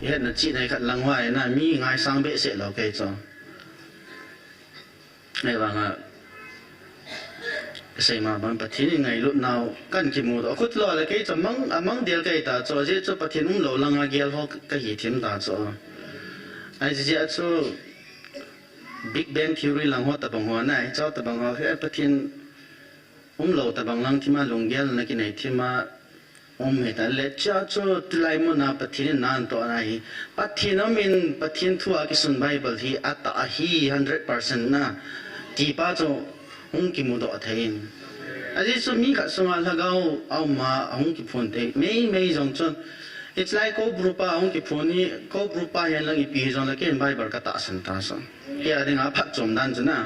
hiện là chị này khẩn lăng hoài là mi ngay sang bệ sẽ lo cây cho này vàng à xây mà bằng bát thiên ngày lúc nào căn kim một khut lo là cái cho măng điều cái ta cho dễ cho bát thiên lâu lăng agel ho cái gì thêm ta cho ai dễ cho Big Bang Theory lăng ho tập bằng hoa này cho tập bằng hoa cái bát thiên lâu tập bằng lăng thì mà lồng gel là cái này thì mà người ta lấy cho tulai mo na bát thiên nan to này bát thiên nó mình bát thiên thua cái sun Bible thì ata hi 100% na thì ba cho kim một độ thấy ai số mi cả số là gạo mà kim phun thế mấy giống cho it's like có group kim phun ni có group hiện là cái giống là cái Bible cái ta sinh ta sao cái anh em phát trong đàn chứ na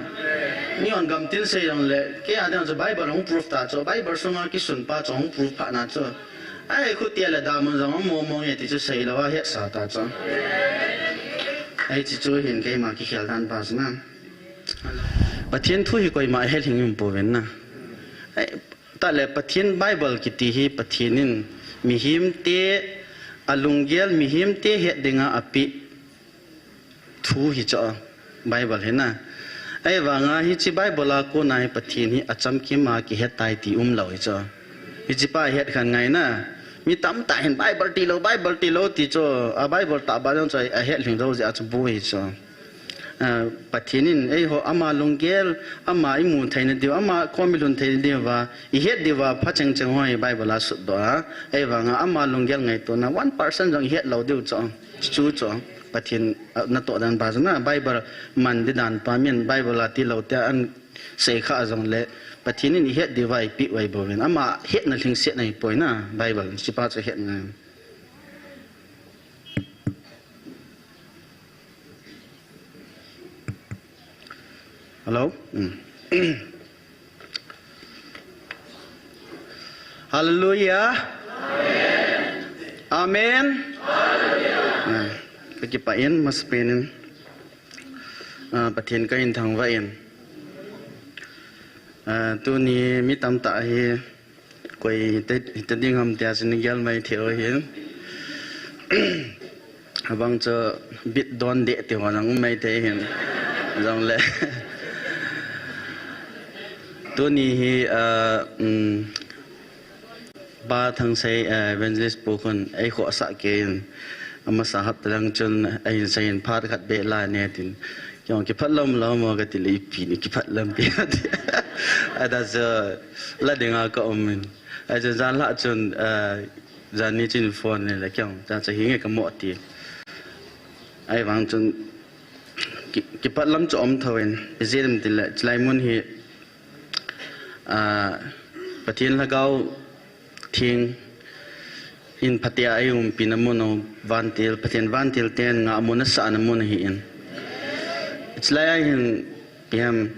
ni on cầm tiền xây giống là cái anh em cho Bible proof ta cho Bible số cái sun pa cho proof pa na cho ai khu tiền là đam mà giống mò vậy thì cho xây là hết sao ta cho ai chỉ cho hiện cái mà cái khel đàn pa chứ na bát thiên thu hi koi ma hết hình dung boven na ta le bát thiên Bible kiti hi bát thienin mi him te alunggel mi him te het dinga api thu hi cha Bible he na ai wanga hi chi Bible la ko nai bát thiên hi acham ki ma ki het tai ti loi cha hi chi pa het khan ngai na mi tam ta hen Bible ti lo ti cho a Bible ta ba jong chai a het ling ro ja chu bu hi cha bát thiên ấy họ ama lungel ama imun thay nên điều ama komilun thay nên điều và hết điều và phát triển trong hoa Bible là sụt đó ấy và ngã ama lungel ngày tôi na 1% trong hết lâu điều cho chú cho bát thiên na to dan ba na Bible man đi dan pa miền Bible là ti lâu te an say khá trong lệ bát thiên hết điều vậy bị vậy bồi ama hết là thình xét này bồi na Bible chỉ ba cho hết này Hello. Hallelujah. Amen. Amen. Cái bài yên mas penin. Bát thiên cái in thằng vậy. Tu ni mi tam ta hi quay tết điên hầm tia sinh gel mai theo hiền. Abang cho bit don de thì hoàn ang mai thế hiền. Dòng lệ. Tu ni hi ba thằng say evangelist bukun ai khó sa kên ama sa hap lang chun ai sayin phat khat be la ne tin kyong ki phatlom lo mo ga tili pi ni ki phatlam pi ada zo la dinga ka omin ai jan la chun jan ni chin phone ne la kyong ta cha hi nge ka mo ti ai wang chun ki phatlam cho om thoin zedem til chlai mun hi bát thiên là gạo thiên in patia ayum pinamono vantil patien vantil ten nga amuna sa namuna hiin itlay hin piam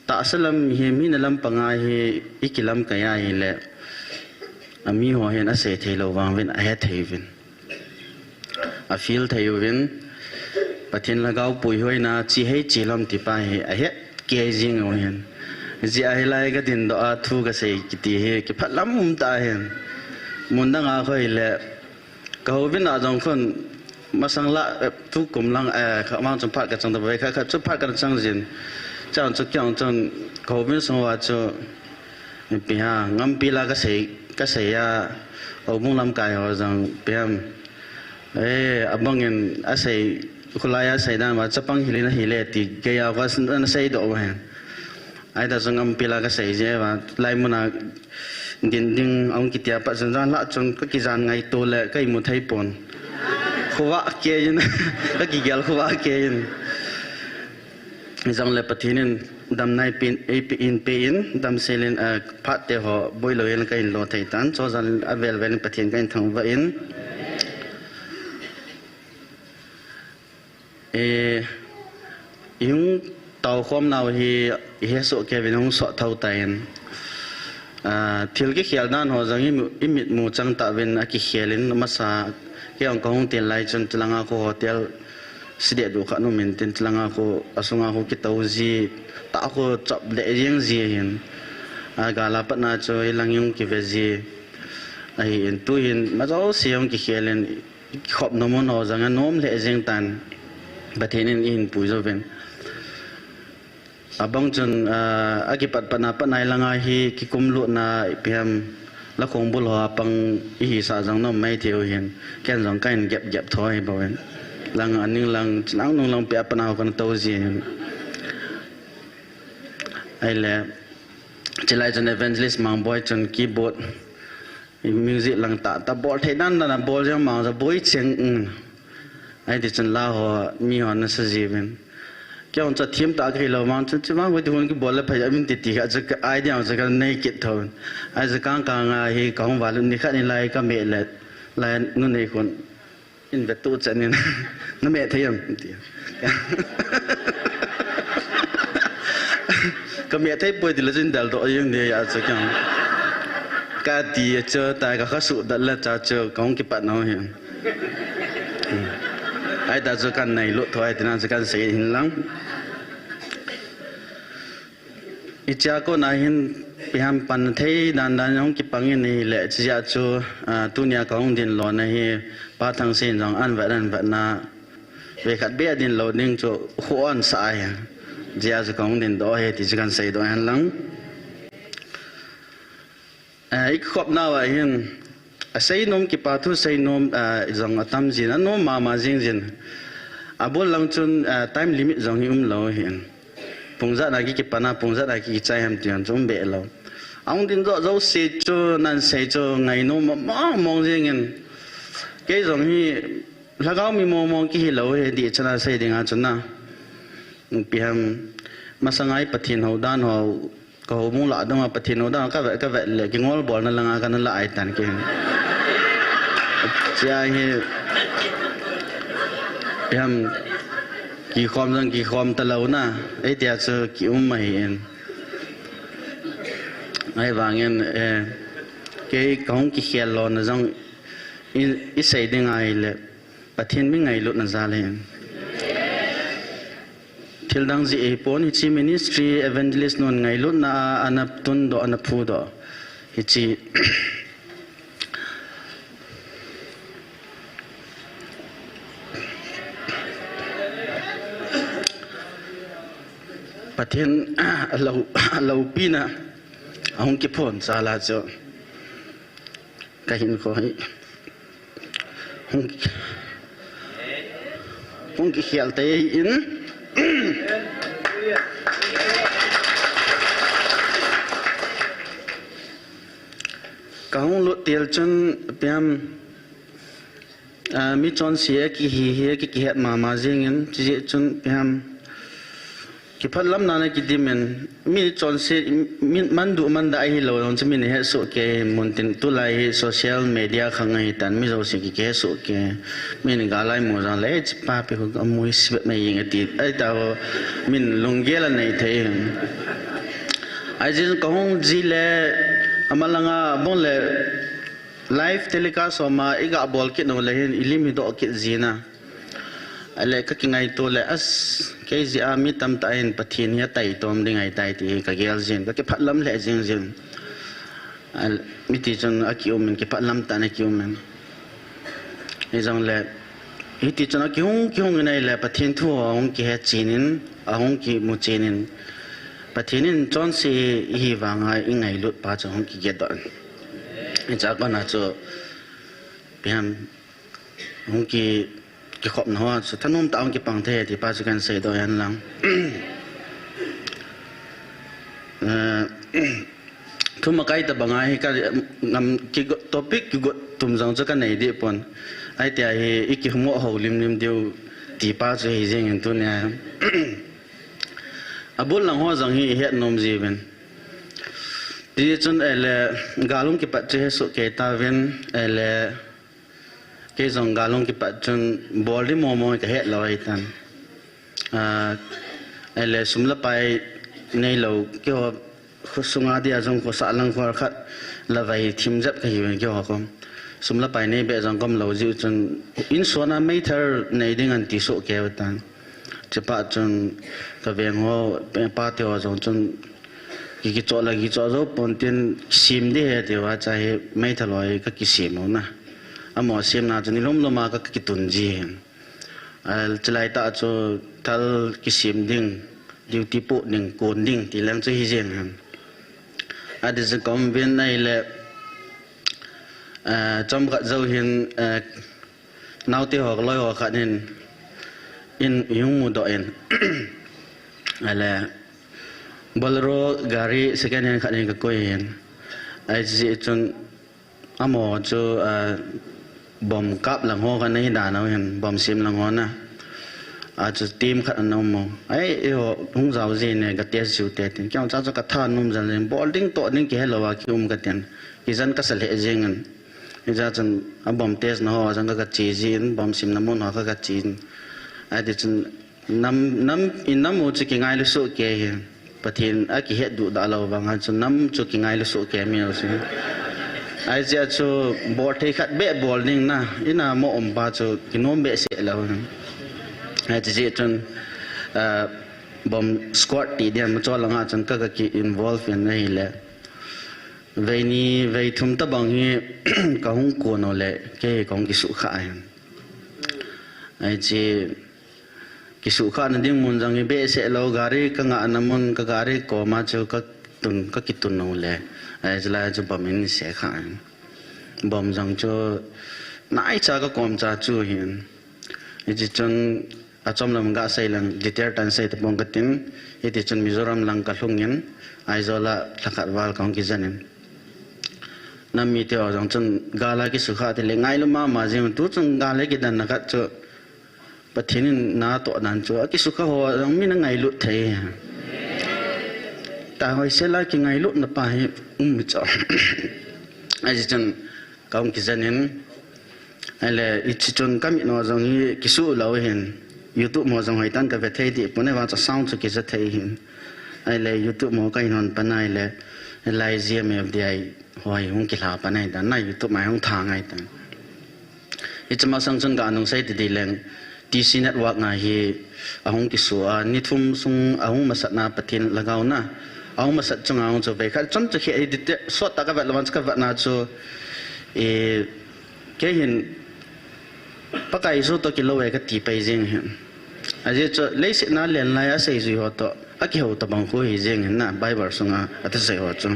ta salam hi minalam pangai hi ikilam kaya hi le ami ho hen ase thelo wangwen a he thevin a feel thevin patien la gạo pui hoina chi hei chilam ti pa hi a he ke jing o hen ji ai lai ga din do a thu ga sei kiti he ki phalam ta hen mun da nga khoi le ka ho vin a jong khon masang la thu kum lang kha mang chom phat ka chang da bai kha chu phat ka chang jin chang chu kyang chang ka ho vin song wa chu ni pi ha ngam pi la ka sei ya au mung lam kai ho jang piam abangin a sei khulaya sei dan ma chapang hilina hile ti ke ya ka san sei do wa hen ai da sangam pila ka sei je wa lai muna din ding ong kitia pa jan la chon ka ki jan ngai to le kai mu thai pon khuwa ke yin ka ki gel khuwa ke yin jang le pathinin dam nai pin in dam selen phat te ho boilo yen kai lo thai tan cho jan avel vel pathin kai thang va in yung tàu khom nào thì hết số cái bên hông sọ thâu tiền thiếu cái khel nan họ rằng imit mu chang ta bên cái khelin mà sa cái ông công tiền lại chân langa ko hotel sidia du khanu min tin langa ko asunga ko kitau ji ta ko chop le riêng ji hin gala pat na cho ilang yung ki veji ai tu hin ma zo siam ki khelin ขอบนมนอจังน้มเละเจงตันประเทศนี้อินปุยโจเวนบางจนอากิปัดปนาปนายลังอาฮีกิคุมลุนาเพียมละคงบุลหัวปังอิหิสาจังน้มไม่เที่ยวเห็นแก่นจังกันเก็บถอยบ่เวนลังอันนึงลังนั่งนุ่งลังเปียปนาวกันโตจีไอเล่จะไล่จนเอเวนเจลิสมังบอยจนคีย์บอร์ดมิวสิกลังตาบอลเทนันนะบอลยังมังจะบอยเชียงไอ้ที่จนลาหัวมีหัวนั่นสิจีเป็นแค่วันจะทีมตากให้เรามังจะมังวันที่วันที่บอลเลยพยายามติดตีกันจะไอเดียจะกันในกิจทนไอ้จะกางไอ้กางวาลุนี่ขัดนี่ไล่ก็เมล็ดไล่นู่นไอ้คนอินเวตูจันนี่นะนั่นเมทยังก็เมทัยป่วยที่เราจินเดลตัวยังเดียจะกันกาดีเจอแต่ก็ข้าสุดแล้วจะเจอของกิปัดน้อยไอ้แต่จะกันในลุถอยที่นั่นจะกันเสียหินหลังอีจาก็นายหินพยายามปั่นเทดันของกิปังยันนี่แหละจะจูตุนียของดินหล่อในป่าทางเส้นจงอันแบบนาเวขัดเบียดินหล่อนิ่งจูหัวอันสายจะจะของดินดอยที่จะกันเสียดอยหันหลังอีกขอบหน้าว่าเห็นใส่นมกิปาทุใส่นมจังตั้มจีนนมมาจริงบุลลังจนไทม์ลิมิตจังหิเราเห็นปุ่งจัดอะไรกิปานาปุ่งจัดอะไรกิใจแฮมเตียนจงเบลเราเอาดินเราเสียจูนั่นเสียจูไงนมมองจริงเกี่ยจังฮีแล้วก็มีมองกี่เราเห็นดีชนะเสียดิ่งอาจนะเพียงมาสังไงปะทินหัวด้านหัวก็มุ่งหลาดมาปะทินหัวด้านก็แบบเลยกิงอลบอลนั่นละงากันนั่นละไอ้ตันกินจะให้เพียงกี่ความจังกี่ความตะเลวนะไอ้เดียจะกี่ไม่เห็นไอ้บางเงินกี่ของกี่เขียนลอนจังอิสัยดึงไงเลยปะทินไม่ไงลุดนั่นซาเลยทิลดังจีเอปอนฮิจิมินิสทรีเอเวนเจลิสนนไงลุนาอันนับตุนโดอันนับพูดฮิจิประเทศเราปีน่ะเอาเก็บผลสาลาจ้ะก็เห็นเขาให้หงเขียลเตยอินก็หงลุเตียลจนเปียมมีจอนเสียกี่เฮียกี่เหตุมาจริงเงินจีจนเปียมกี่พัดลำนานกี่ดิมันมีจอนเสียมันดูมันได้ให้เราจะมีเหตุสุเกมุนตินตุลายโซเชียลมีเดียขังไงแต่มีเราสิ่งกี่เหตุสุเกมีนกาลายมัวจังเลยจิป้าไปก็มวยสิบไม่ยิงตีไอ้ดาวมินลงเกลันในไทยไอ้จริงก็คงจีเล่อามาลังอ่ะบ่เล่ไลฟ์เทเลคาสอมาอีกอ่ะบอลคิดโน่เลยอิลิมิโดคิดจีน่ะอะไรก็กินไงตัวเลยอัสแค่จีอามีตำตาอินปะทินเฮียไต่ตัวมันได้ไงไต่ที่ก็เกลจีนก็เก็บพัดลำเละจริงมิติจนอากิโอมันเก็บพัดลำตาในกิโอมันนี่จังเลยมิติจนอากิฮงไงเลยปะทินทั่วฮงกี่เฮจีนินฮงกี่มุจีนินปะทินินจอนซีฮีวางไงลุดป้าจงฮงกี่เกดอนนี่จากก็น่าจะเพียงฮงกี่ขอบหน้าสุดท่านนุ่มตามกี่ปังเทที่ป้าจะกันเสียตัวยันหลังทุ่มมาใกล้แต่บางไอ้ก็นำกี่ท็อปิกกี่กทุ่มจังจะกันไหนดีปนไอ้แต่ไอ้อีกกี่หัวเขาลิมเดียวที่ป้าจะให้เจงตัวเนี่ยบุญหลังหัวจังฮีเฮ็ดนมจีเป็นที่จนเอเล่กาลุงกี่ปัจเจสุเกตาเวนเอเล่เกี่ยงกาลงกี่ปัจจุบันบอลที่มองก็เห็นเราไอ้ท่านเอเล่สมละไปในเราเกี่ยวกับสุงอาดีอาจงก็สาลังก็ขัดละไปทีมจับกันอยู่เกี่ยวกับสมละไปในแบบจังก็เราจิจนอินส่วนนั้นไม่เท่าในดิ่งอันที่สุเกี่ยวกันจะปัจจุบันก็เวียงหัวเป็นป้าเที่ยวจนกี่จอละกี่จอจบปนเตียนซิมดีเหตุว่าใจไม่ทะเลาะก็กี่ซิมนะ amo sim na chani lom loma ka kitun ji al chalai ta cho thal kisim ding duty po ning kon ding ti lang chu hi jeng han adi ze kom bin nai le chom ka zo hin nau ti ho loi ho kha nin in yung mu do en ala bolero gari second hand kha nin ka koi hen ai ji chun amo chu bom kap lang ho kan nei da na hen bom sim lang ho na chu team khat an mo ai ho hung zau ji ne ka te su te tin kyang cha cha ka tha num jan len boarding to ning ke lo wa kyum ka ten ki jan ka sale jeng an ni ja chan a bom test na ho jan ka chi jin bom sim na mon ho ka chin ai de chun nam in nam mo chu ki ngai lu so ke he pathin a ki he du da lo wa nga chu nam chu ki ngai lu so ke mi lo si ai ja chu board the khat be bowling na ina mo om ba chu ki nom be se lo ai ji chun bom squad ti dian ma cho langa chan ka ki involve in nei le vei ni vei thum ta bang hi ka hung ko no le ke kong ki su kha ai ji ki su kha na ding mun jang be se lo gari ka nga na mun ka gari ko ma chu ka ki tun no le ai jla chu bom in se kha bom jang chu nai cha ka kom cha chu hin ai ji chun achom lam ga sai lang liter tan sai ta bong katin iti chun Mizoram lang ka hlungin aizola thakat wal kong ki janin nammi te ojang chun gala ki sukha te le ngai luma ma jing tu chung gala ki dan nakat chu pathin na to dan chu ki sukha ho jang mi na ngai lut thei ta hoi se la ki ngai lut na pa hi mi cho ai chun kong ki janin ale ichi chun kam no jang hi ki su lo hin YouTube mo jong hoi tan ka ve thei di pune wa cha sound chu ki za thei hin ai le YouTube mo kai non panai le lai zia me of dai hoi hung ki la panai da na YouTube mai hung tha ngai tan ichma sang chun ga nong sai di leng TC network na hi ahung ki su a ni thum sung ahung masat na pathin lagaw na ahung masat chung ahung chu ve kha chom chu khe edit so ta ka va lawan ka va na chu ke hin pakai so to kilo we ka ti pai jeng hen aje cho leisi na len la ya sei ji ho to a ki ho to bang ko hi jeng na bible sunga ata sei ho chu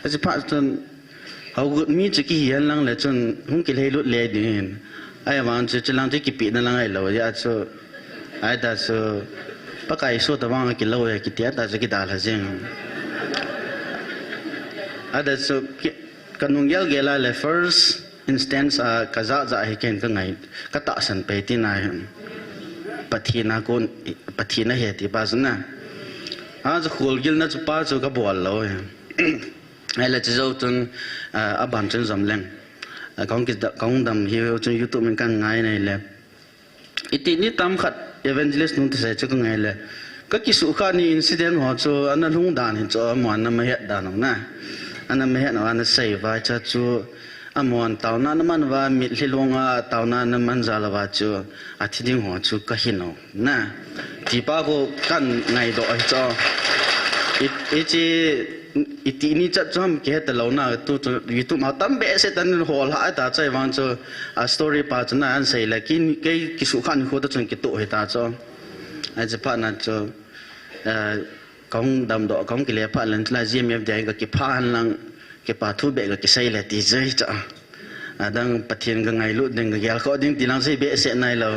aje pa chun how good mi chi ki hian lang le chun hung ki le lut le din ai wan chu chilang chi ki pi na lang ai lo ya chu ai da so pakai so to bang ki lo ya ki tia ta ki da la jeng ada so kanung yal gela le first instance kaza za hi ken ka ngai ka ta san pe ti na hin pathina kon pathina he ti ba na a zu khol gil na chu pa chu ka bol lo ai la chu zo tun a ban chen zam leng kong dam hi chu YouTube men kan ngai nei le iti ni tam khat evangelist nun te sai chu ngai le ka ki su kha ni incident ho chu an lung dan hin chu mo na ma he dan na an ma he na an sai va cha chu amon tauna naman wa mit hilonga tauna naman zalawa chu athiding ho chu ka hino na tipa ko kan ngai do ai cho iti ni cha chom ke ta lo na tu YouTube ma tam be se tan hol ha ta chai wan chu a story pa chna an sei la kin ke ki su khan kho ta chun ki to he ta cho a je pa na cho kong dam do kong ki le pa lan la jim yem dai ga ki pha han lang ke pa thu be ga ki sai la ti zai cha adang pathin ga ngai lu ding ga yal kho ding tilang sei be se nai lo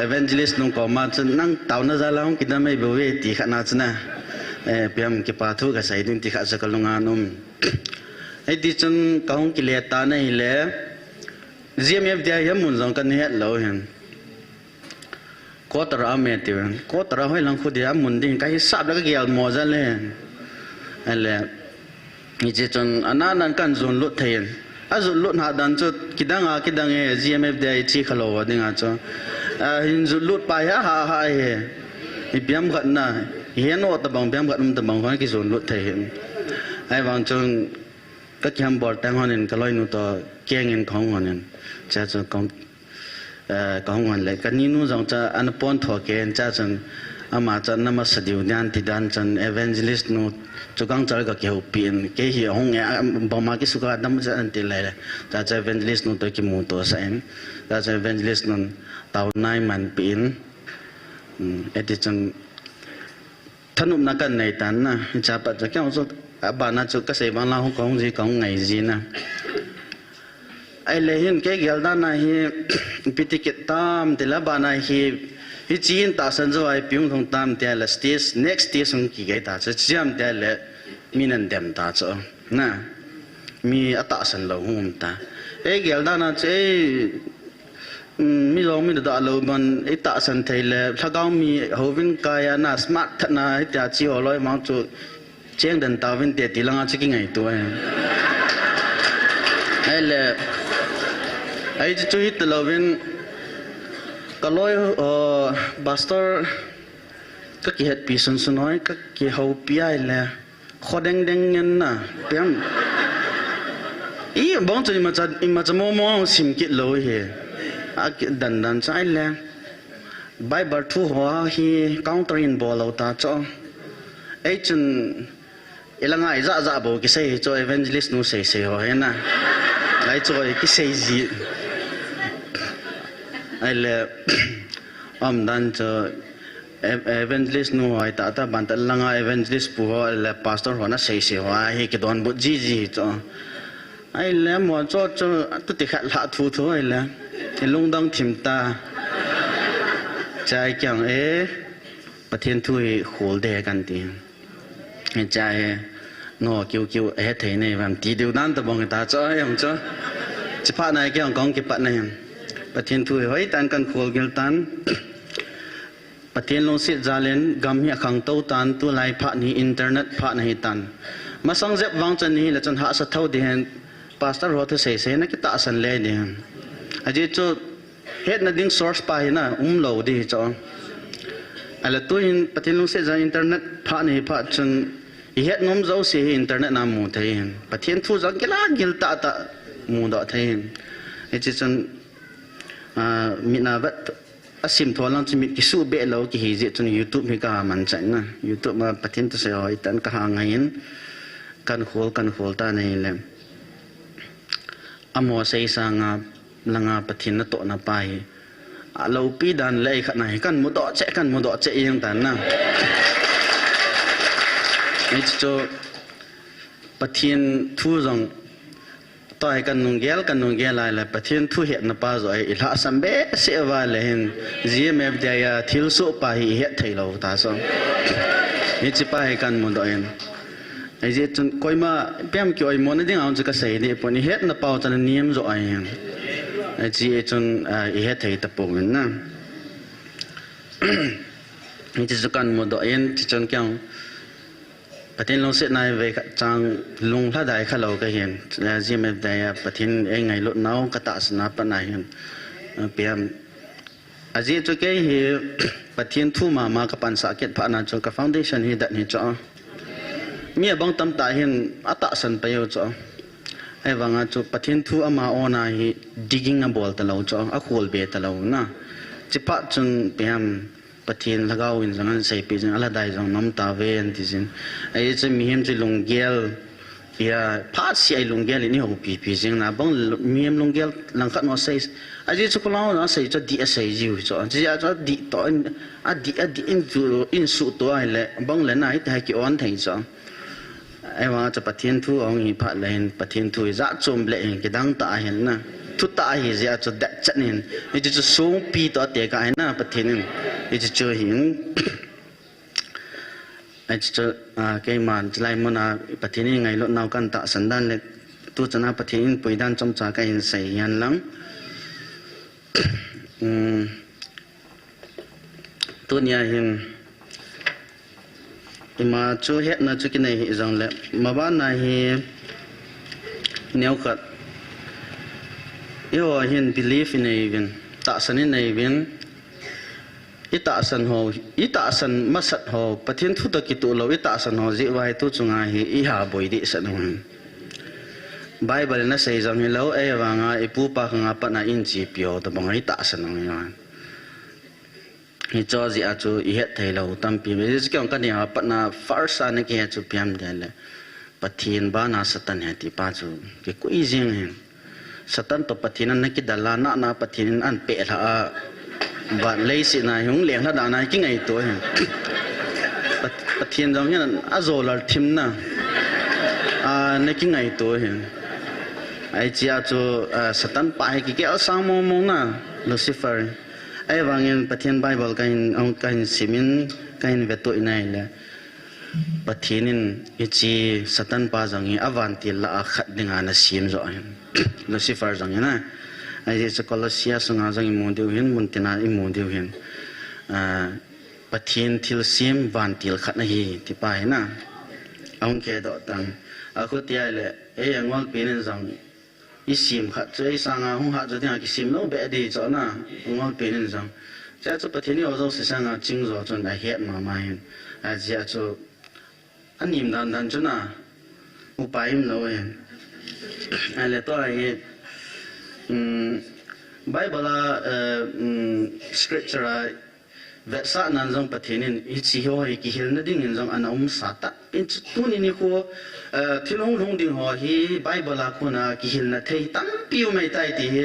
evangelist nung ko ma chen nang taw na za la hong ki da mai be we ti kha na chna piam ki pa thu ga sai ding ti kha sa ka lunga num ai ti chen ka hong ki le ta nai le gmf dia yam mun jong kan he lo hen ko tara me ti ko tara hoi lang khu dia mun ding kai sap la ga gyal mo za le ale ni che chon anan kan zon lut thein a zon lut ha dan chu kidang e gmf de chi khalo wa dinga cho hin zu lut pa ha ha he ni biam khat na hian o ta bang biam khat ta bang hon ki zon lut thein ai wang chon ka kyam bor tang honin ka loi nu to keng in khong honin cha cho kong hon le ka ni nu jong cha an pon tho ken cha chon ama chan nama sadiu nyan tidan chan evangelist no chukang char ka keu pin ke hi hong ya bama ki suka dam chan tilai ta cha evangelist no to ki mu to sain ta cha evangelist no tau nai man pin eti chan thanum na kan nei tan na cha pa cha kyang so ba na chu ka sei ban la hong kong ji kong ngai ji na ai le hin ke gel da na hi pitikit tam tela ba na hi hi chin ta san zo ai pyung thong tam te la stage next stage ong ki gai ta cha chiam te le minan dem ta cho na mi ata san lo hum ta e gel da na che mi long mi da lo ban e ta san thai le thagao mi hovin kaya na smart thana hi ta chi holoi ma chu cheng dan ta vin te tilanga chi ki ngai to ai le ai chu hit lo vin kaloi pastor ka ki het pi sun sunoi ka ki ho pi ai le khodeng deng nyen na pem i bong chu ma cha mo sim ki lo he a ki dan dan chai le bible thu ho hi counter in bol lo ta cho ai chun ilanga za za bo ki sei cho evangelist nu sei sei ho he na lai cho ki sei ji ai le dan cho evangelist nu ai ta ta ban ta langa evangelist pu ho le pastor ho na sei sei ho hi ki don bu ji ji cho ai le mo cho tu ti khat la thu thu ai le ti lung dang thim ta chai kyang pathian thui khol de kan ti chai no kiu kiu thei nei vam ti diu dan ta bong ta cho yong cho chi pha nai kyang kong ki pat nai pathian thui hoi tan kan khol gel tan pathian long sit jalen gam hi khang to tan tu lai pha ni internet pha nei tan masang zep wang chan ni la chan ha sa thau de hen pastor ho thu sei sei na ki ta san le ni aji chu het na ding source pa na lo di cho ala tu in pathian long sit ja internet pha ni pha chan i het nom zo si internet na mu thei pathian thu ja gela gil ta ta mu do thei aji chan mina vat asim tholang chi mit ki su be lo ki hi je chun youtube mi ka man chan na youtube ma pathin to se hoi tan ka ha ngain kan khol ta nei le amo sei sanga langa pathin na to na pai a lo pi dan le khat nai kan mu do che yang tan na ni cho pathin thu jong toy kan nung gel lai la pathian thu het na pa zoi ila sambe se wa le hin gmf dia ya thil so pa hi het thei lo ta so ni chi pa he kan mon do en ai je chun koima pem ki oi mon ding ang ka sei ni poni het na pa chan niam zo ai ai chi e chun i het thei ta po men na ni chi kan mon do en chi chun kyang pathin long sit nai ve chang lung la dai kha lo ka hian gmf dai pathin e ngai lo nau ka ta sna pa nai hian pm aji chu ke hi pathin thu ma ka pan sa ket pha na chu ka foundation hi da ni cho mi bang tam ta hian ata san pa yo cho ai wanga chu pathin thu ama ona hi digging na bol ta lo cho a khol be ta lo na chipa chun pm pathin lagao in zangan sei pi jang ala dai jang nam ta ve an ti jin ai che mi hem chi longgel ya pha si ai longgel ni ho pi jing na bang mi hem longgel lang khat no sei aji chu ko na sei cho di sei ji cho ji ya cho di to a di in su to ai le bang le na hi ta ki on thai cho ai wa cha pathin thu ong hi pha len pathin thu za chom le ki dang ta hen na thu ta hi ja cho da chanin ni chu so pi to te ka na pathin ni chu hin ai chu ke man lai mo na pathin ni ngai lo nau kan ta san dan le tu chana pathin pui dan chom cha ka hin sei yan lang tu nya hin ima chu het na chu ki nei hi jang le ma ba na hi neu khat yo hin believe in even ta san in even ita san masat ho pathin thu ta ki tu lo ita san ho ji wai tu chunga hi I ha boi di san ho bible na sei jang hi lo e wanga ipu pa nga pa na in ji pyo to bang ita san ho ya hi cho ji a chu i het thei lo tam pi me ji kyong kan ya patna first an ke chu piam de le pathin ba na satan he ti pa chu ke koi jing hen satan to pathin an ki dala na pathin an pe la a ba lei si na hung leng la da na ki ngai to hen pathin jong hian a zo lar thim na a ne ki ngai to hen ai chia chu satan pa ki ke sang mo mo na Lucifer ai wangin pathian Bible kain simin kain veto inai le pathinin ichi satan pa jangi avanti la khat dinga na sim zo Lucifer jangi na ai je Colosia sanga jangi mondiu hin muntina I mondiu hin pathin thil sim vantil khat na hi ti pa na ong ke do tang akutia le e angwal pinin jang isim khat chei sanga hung ha joding ki sim no be di cho na ngol penin jang cha chu pathini ozo se sanga ching zo chon da het ma ma hin a ja chu anim dan chu na upaim no hen ale to ai Bible scripture vet sa nan jong pathinin I chi ho ki hil na ding in jong an sa ta in tu ni ko thilong long ding ho hi Bible la ko na ki hil na thei tam piu mai tai ti hi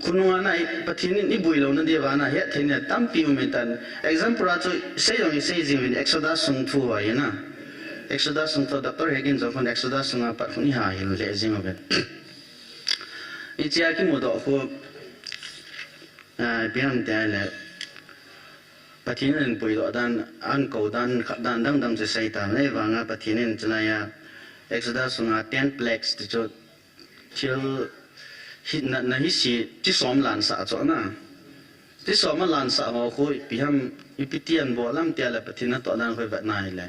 kununga na pathinin I bui lo na de wa na he thei na tam piu mai tan example ra chu sei jong sei jing in Exodus sung thu wa na Exodus sung to Dr. Hagin jong kon Exodus sung pa khuni ha hil le jing obe I chia ki mo do ko biam ta le pathinin pui do dan an ko dan khat dan dang dang se sai ta nei wanga pathinin chlaya Exodus sunga 10 plagues ti cho thil hit na hi si ti som lan sa cho na ti som lan sa ho ko piam ipitian bo lam tia la pathina to dan khoi vat nai le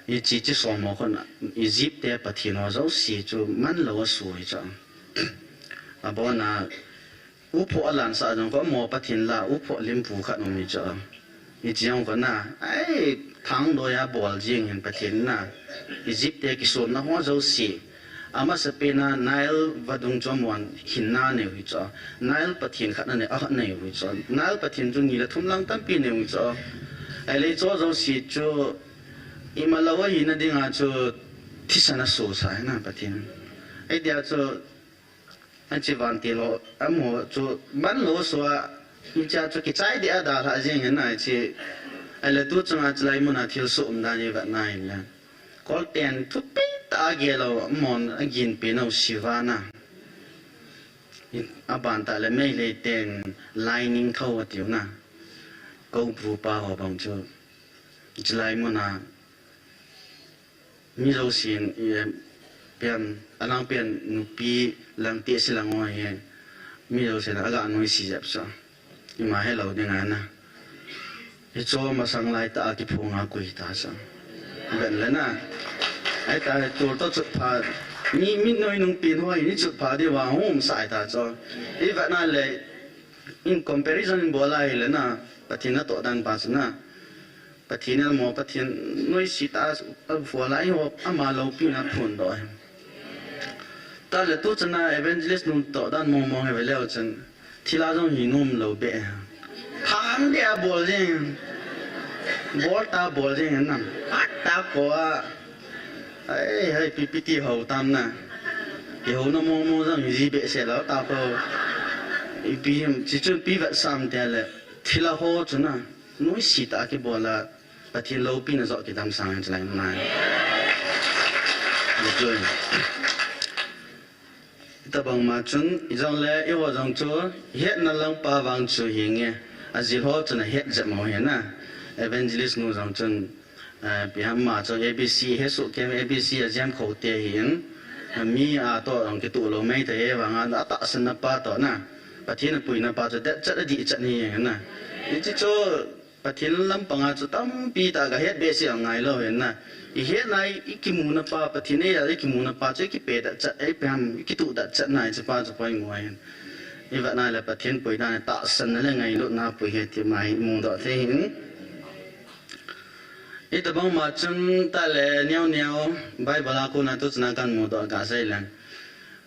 I chi ti som mo khon Egypt te pathino zo si chu man lo su hi cha abona upo lan sa jong ko mo pathin la upo lim pu khat no mi cha I chiang ko na ai thang do ya bol jing hin pathin na Egypt te ki som na ho zo si ama se pe na Nile vadung chomwan hin na ne wi cha Nile pathin khat na ne a ne wi cha Nile pathin ju ni la thum lang tam pi ne wi cha ai le cho zo si chu imalawa hin na ding a chu thisana so sa na pathin ai dia chu an chi van ti lo amo chu man lo so I cha chu ki chai dia da la jing na chi ale tu changa chlai muna thil so da ni va nai la kol ten thu pe ta ge lo mon agin pe no shivana aban ta le mei le ten lining thau tiu na ko bu pa ho bang chu chlai muna mi zo sin pian alang pian nu pi lang te silang wa ye mi zo sin aga noi si jap sa ima hello dengan na itu masang lai ta ki phunga kui ta sang ben lena ai ta tur to chut pha ni min noi nung pin hoi ni chut pha de wa hom sai ta cho I va na le in comparison bola ile na pathina to dan pas na pathina mo pathin noi si ta fu lai ho ama lo pi na phun do ta le tu chana evangelist nun to dan mo mo he le chen thila jong hi nom lo be tham dia bol jing bol ta bol jing nam ta ko ai hai ppt ho tam na ki ho no mo mo jong ji be se lo ta ko I pi chi chu pi va sam de le thila ho chuna noi si ta ki bola pathi lo pi na zo ki dam sang chlai na ni tabang ma chun izong le I wa jong chu het na lang pa wang chu hinge azil ho chuna het ja mo he na evangelist nu jong chun bi ham ma chu abc he su ke abc jam kho te hin mi a to ang ke tu lo mai te wang a ta san na pa to na pathin pui na pa chu da cha di cha ni na I chi chu pathin lam panga chu tam pi ta ga het be si ang ngai lo he na I hiện nay cái mù na pa pathin này là cái mù na pa chứ cái bể đã chặt ấy pam cái tụ đã chặt này chứ pa chứ quay ngoài như vậy này là pathin bồi này tạo sân là ngày lúc nào bồi hết thì mai mù đó thế hình ít tập bông mà chúng ta là nhau nhau bài bala cô na tốt na căn mù đó cả say lần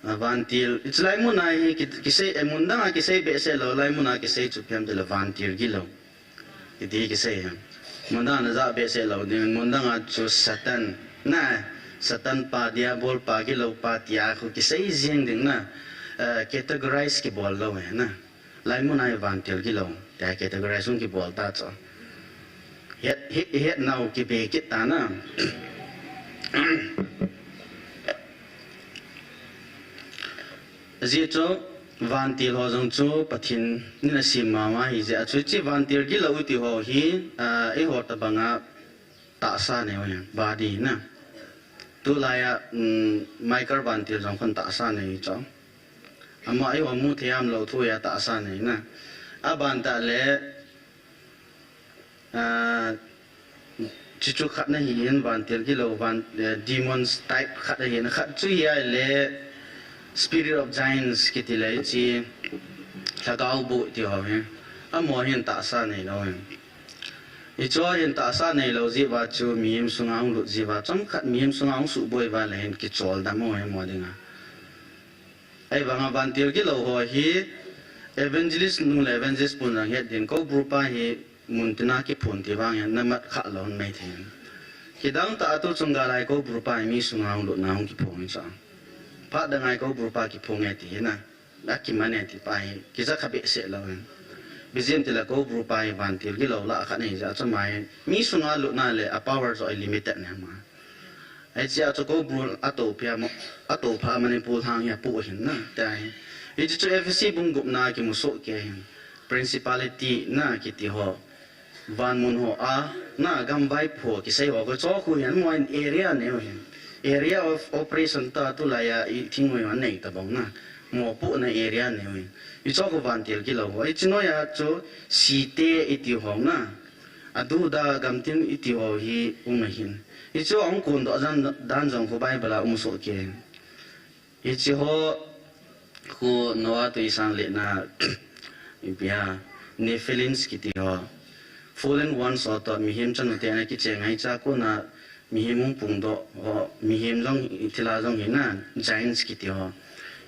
vantil it's like mù này cái say mù đó cái say bể say lo lại mù na cái say chụp em thì là vantil gilo thì cái gì muốn đang là ra bé sẽ lâu đi muốn đang là chú satan na satan pa diabol pa cái lâu pa tia cái gì riêng đừng na categorize cái ball lâu na lại muốn ai van tiêu cái lâu để categorize cái ball ta cho hết nào cái bề cái ta na gì cho van tiêu họ dùng cho bắt hin nên là sim mà hi giờ cho chỉ van tiêu cái lâu thì họ hi ấy họ ta bằng tạ sa này vậy bà đi na tu lại Michael van tiêu trong con tạ sa này cho mà ấy họ mua thêm lâu thôi tạ sa này na ban ta lẽ chỉ cho khách này hiện van tiêu cái lâu van demons type khách này hiện khách chú ý lẽ Spirit of Giants cái thì lấy chỉ là cao bộ thì họ nhé, mua hiện tạ sa này đâu, ý cho hiện tạ sa này lâu gì và chú miếng sung áo lụt gì và trong khát miếng sung áo sụp bôi và lại hiện cái chòi đam mua đi ngà, ai bằng ban tiêu cái lâu họ hi evangelist nung là evangelist pun rằng hiện đến câu group hi muốn tin cái phun thì vang hiện nằm khát lâu mấy thế, cái đăng tạ tu trong gà lại câu group mi sung áo lụt nào cái phun sao phát đang ai có berupa ki phung ấy thì na đã kim anh thì phải ki ra khabe se lo bây giờ thì là có berupa van til ki lo la khan này ra cho mai mi sunga lu na le a power so limited na ma ai chia cho có bru ato pha mane pu thang ya pu hin na tai ai cho fc bung gup na ki mu so ke principality na ki ti ho van mun ho a na gam vai pho ki sei ho ko cho khu hian mo area ne ho area of operation ta tu la ya I thing we man nei ta bong na mo pu na area ne we I cho ko van tir ki lo ai chino ya cho si te I ti hong na adu da gam tin I ti ho hi na hin I cho ong kun do dan jong ko bai bala so ke I chi ho ko no tu isang le na ibia ne feelings ki ti ho fallen ones or to mi him chan te na ki che ngai cha ko na mihimung pungdo ho mihim long itila long hina giants kiti ho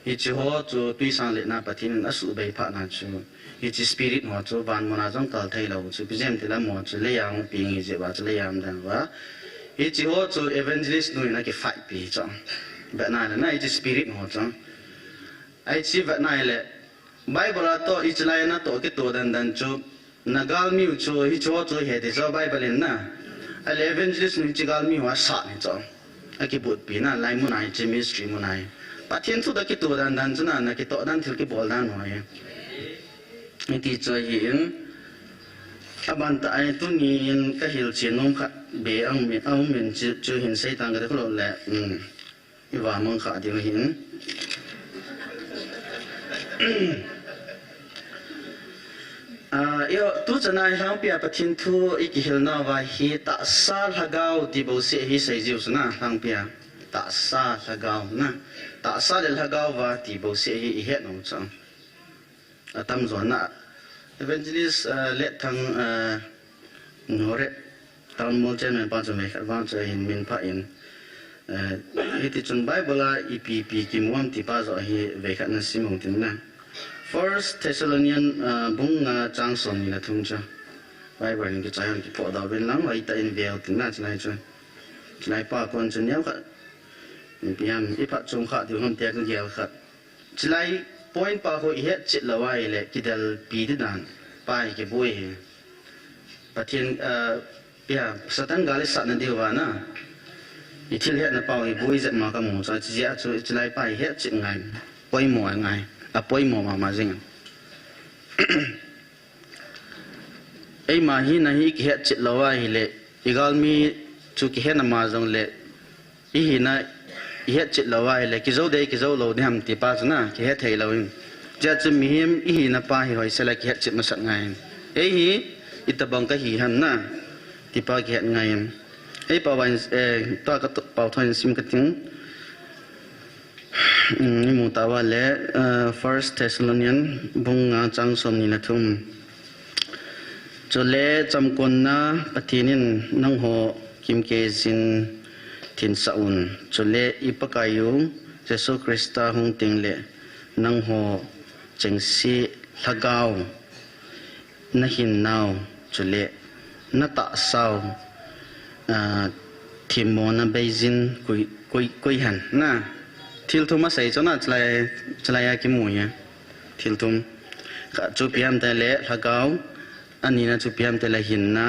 ichi ho chu tui sang le na pathin asu bei pha na chu ichi spirit ho chu van mona jong kal thai lo chu bizem tila mo chu le yang ping je ba chu le yam dan wa ichi ho chu evangelist nu na ki fight pi chong ba na na ichi spirit ho chong ai chi ba na le bible to ichi la na to ki to dan chu nagal mi chu hi chu chu he de zo bible na evangelist ni chigal mi wa sa ni cho aki but pi na lai mu nai che ministry mu nai pa thien thu da ki tu dan chuna na ki to dan thil ki bol dan ho ye ni ti cho hin aban ta ai tu ni in ka hil chin nom kha be ang min chu hin sei tang ga ko le I wa mong kha di hin yo tu chana hang pia pathin thu ikihil na wa hi ta sa lagao ti bo se hi sei jiu sna hang pia ta sa lagao na ta sa le lagao wa ti bo se hi he no chang atam zo na evangelist let thang nore tam mo chen pa cho me kha cho hin min pa in iti chun bible a ipp ki muam ti pa zo hi ve kha na simong tin na First Thessalonian bung chang som ni la thung cha Bible ni ki chayan ki po da ben lang lai ta in vel tin na chnai chu chnai pa kon chen yaw kha ni piam I pha chung kha diu hom te ka gel kha chlai point pa ho I het chit la wai le ki dal pi de dan pai ke boi he pathin pia satan gali sa na diwa na I thil het na pa I boi zat ma ka mo cha chi ya chu chlai pai het chit ngai poi mo ngai apoi mo ma jing ei ma hi na hi ki het chit lawa hi le igal mi chu ki hen ma jong le I hi na I het chit lawa hi le ki zo de ki zo lo ham ti pa na ki het thei lo ja chu mi him I hi na pa hi hoi sela ki het chit ma sat ngai ei hi itabang ka hi han na ti pa ki het ngai ei pa wan ta ka pa thon sim ka ting ni mu ta wa le First Thessalonian bung chang som ni na thum cho le cham kon na pathinin nang ho kim ke sin thin saun cho le ipakayu Jesu Krista hung ting le nang ho chengsi lagaw na hin naw chu le na ta sao thim mo na beijing kui han na thil thuma sei chona chlaya ki mu ya thil thum ka chu piam te le lagau ani na chu piam te la hin na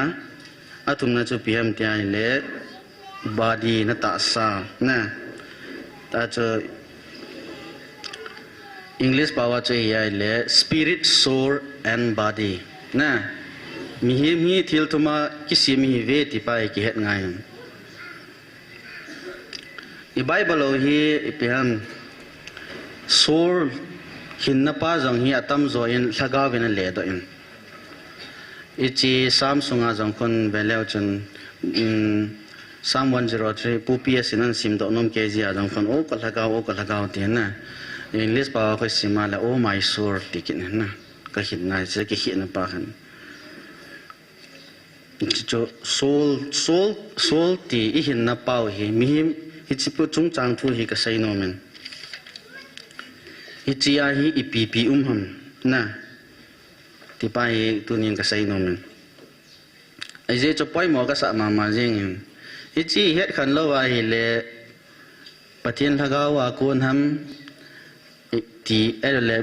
atum na chu piam te ai le body na ta sa na ta chu English power chu ai le spirit soul and body na mi thil thuma ki si mi ve ti pai ki het ngai i bible hi ipihan soul hin na pa jong hi atam zo in thaga ven le do in ichi samsunga jong kon beleu chun sam 103 pups in sim do nom kg a jong kon o ka lagaw ti na English pa ko simala oh my soul tikin na ka hin na se ki hin na pa kan cho soul ti i hin na pau hi mi hichipu chung chang thu hi ka sai no men hichia hi ipp ham na ti pa hi tunin ka sai no men ai je cho poi mo ka sa ma jing hichi het khan lo wa hi le pathian thagawa kon ham ti ele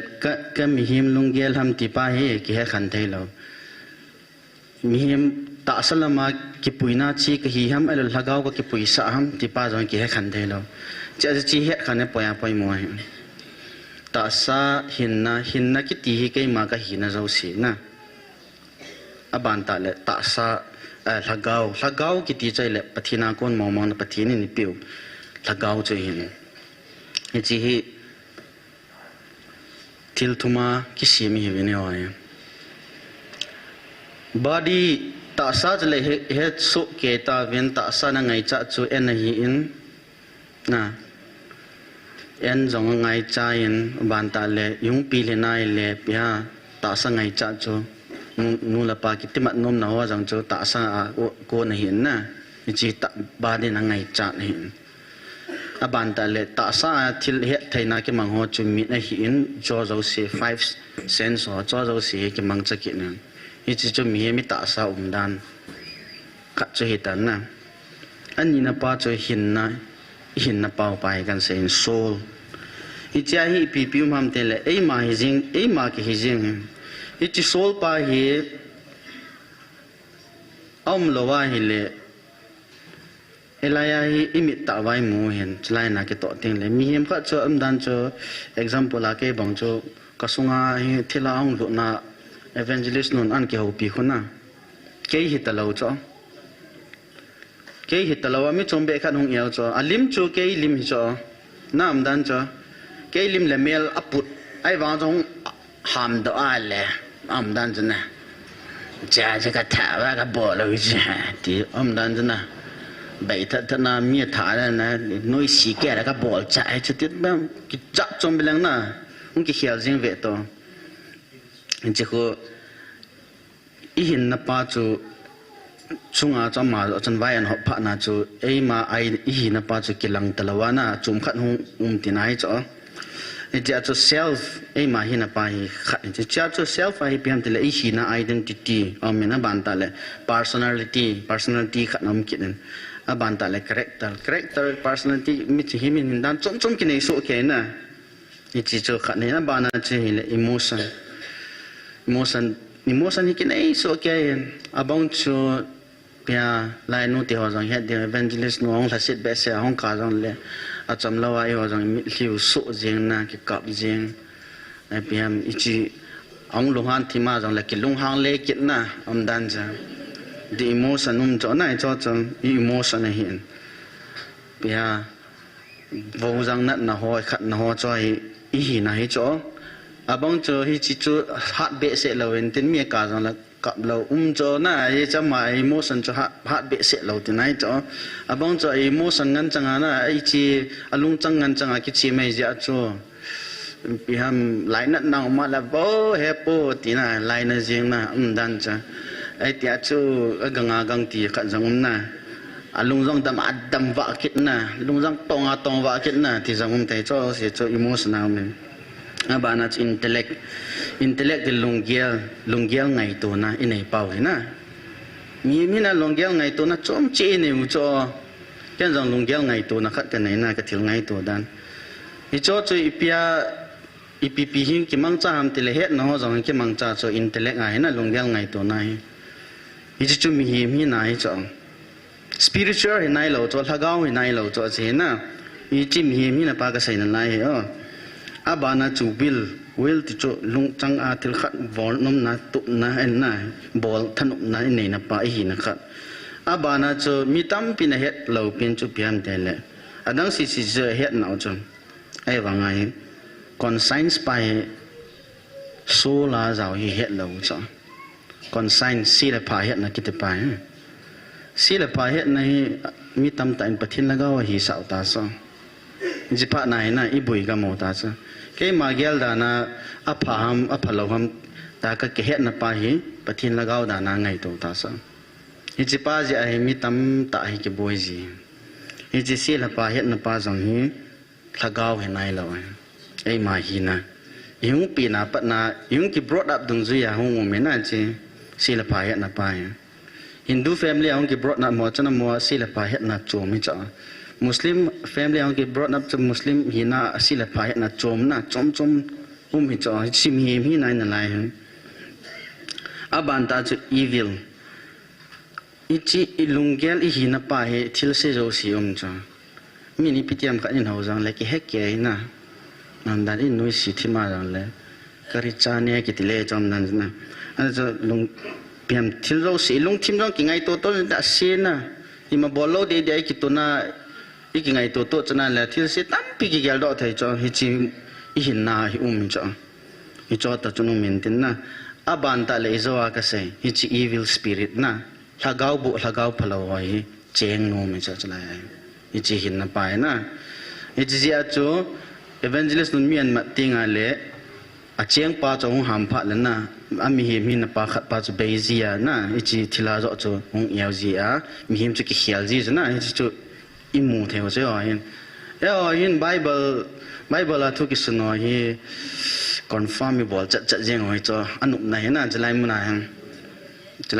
ka mi him lunggel ham ti pa hi ki he khan thei lo mi him ta salama ki puina chi ka hi ham el lagaw ka ki puisa ham ti pa jong ki he khan thei lo cha chi he khan ne poya poi mo hi ta sa hinna ki ti hi ke ma ka hi na zo si na aban ta le ta sa lagaw ki ti chai le pathina kon mo na pathini ni piu lagaw chai hin hi chi hi til thuma ki si mi hi ne wa body ta sa le he so ke ta ven ta sa na ngai cha chu en hi in na en jong ngai cha in ban ta le yung pi le nai le pya ta sa ngai cha chu nu la pa ki timat nom na wa jang chu ta sa ko na hin na chi ta body na ngai cha ni aban ta le ta sa thil he thaina ki mang ho chu mi na hi in jo zo se 5 cents ho jo zo se ki mang cha ki na ichi chu mi ta sa dan ka chu hi tan na ani na pa chu hin na pau pai kan se in soul ichi hi pi mam te le ei ma ki hi jing ichi soul pa hi lo wa hi le elaya hi imit ta wai mu hen chlai na ke to ting le mi hem kha chu dan chu example la ke bang chu kasunga hi thila ong lu na evangelist non an ke ho pi khuna ke hi talo cho ke hi talo mi chombe khan hong yao cho alim chu ke lim hi cho nam dan cho ke lim le mel aput ai wang jong ham do a le am dan jna cha ka tha wa ka bo lo ji ti am dan jna bai tha na mi tha na noi si ke ra ka bol cha ai chu tit bam ki cha chom belang na ung ki khial jing ve to chỉ có ý hình na pa chu chunga cha ma chan vai an ho pha na chu ei ma ai ý hình na pa chu kilang talawana chum khat hung tinai cho e cha chu self ei ma hi na pa hi khat cha chu self ai piam tele ý hình na identity amena ban ta le personality khat nam kin a ban ta le character personality mi chi hi min dan chom ki nei so ke na i chi chu khat ne na ba na chi le emotion hi kinai so ke abang chu pia lai nu ti ho jang he de evangelist nu ong la sit be se ong ka jang le a cham lawa i ho jang mi liu so jeng na ki kap jeng ai piam ichi ong lungan thi ma jang le ki lung hang le kit na am dan ja the emotion cho na cho chang emotion hin pia vo jang na hoi khat na ho cho hi na hi cho abang cho hi chi chu hat be se lo en tin mi ka jang la kap lo cho na ye cha ma emotion cho hat be se lo tin nai cho abang cho emotion ngan changa na ai chi alung chang ngan changa ki chi mai ja cho pi ham lai na nang ma la bo he po ti na lai na jing na dan cha ai tia chu ganga gang ti kha jang na alung jong dam wa kit na lung jang tong wa kit na ti jang te cho se cho emotional me abana intellect de lungiel ngai to na inai pau na mi na longgel ngai to na chom che ne mu cho ken jong longgel ngai to na khat ka nei na ka thil ngai to dan i cho chu ipia ipp hin ki mang cha ham tile het no jong ki mang cha cho intellect ngai na longgel ngai to nai i chu mi hi mi nai cho spiritual hi nai lo cho thagao hi nai lo cho che na i chim hi mi na pa ka sai na lai he o abana chu bil will ti cho lung chang a til khat bol nom na tu na en na bol thanup na nei na pa hi na khat abana cho mi tam pin het lo pin chu piam te le adang si je het na cho ai wa ngai kon science pai so la zao hi het lo cho kon science si la pa het na kit pa si la pa het na mi tam ta in pathin la ga hi sao ta so ji pa nai na i bui ga mo ta cho cái mà gel đà na áp ham áp lâu ham ta cái hệ na pa hi pathin lagao đà na ngày tổ ta sa hi chỉ pa gì ai mi tam ta hi cái boy gì hi chỉ xí là pa hệ na pa giống hi lagao hay này lâu ai mà hi na yung pi na pat na yung ki brought up dung zuya hong mo na chi xí là pa hệ na pa Hindu family ang ki brought na mo chana mo xí là pa hệ na chom mi cha Muslim family ang ki brought up to Muslim hina sila pa na chom hi cho sim hi nai na lai abanta chu evil ichi ilungel i hina pa he thil se jo si cho mini pitiam ka in hozang le ki hek ke na nam dan in noi si thima jang le kari cha ne ki tile chom nan na an cho lung piam thil ro si lung thim jong ki ngai to da se na ima bolo de ki to na iki ngai to chana la thil se tam pi ki gel do thai cho hi chi i hin na hi cho hi cho ta chunu min tin na aban ta le zo ka se hi chi evil spirit na lagao phalo hi cheng no mi cha chala hi chi hin na pai na hi chi ya chu evangelist nun mian ma tinga le a cheng pa chong ham pha le na ami hi mi na pa khat pa chu beizia na hi chi thila zo chu hong yaw ji a mi him chu ki khial ji na hi chu imu theo che in Bible la thu ki suno hi confirmable chat jeng hoi cho anup na na jalai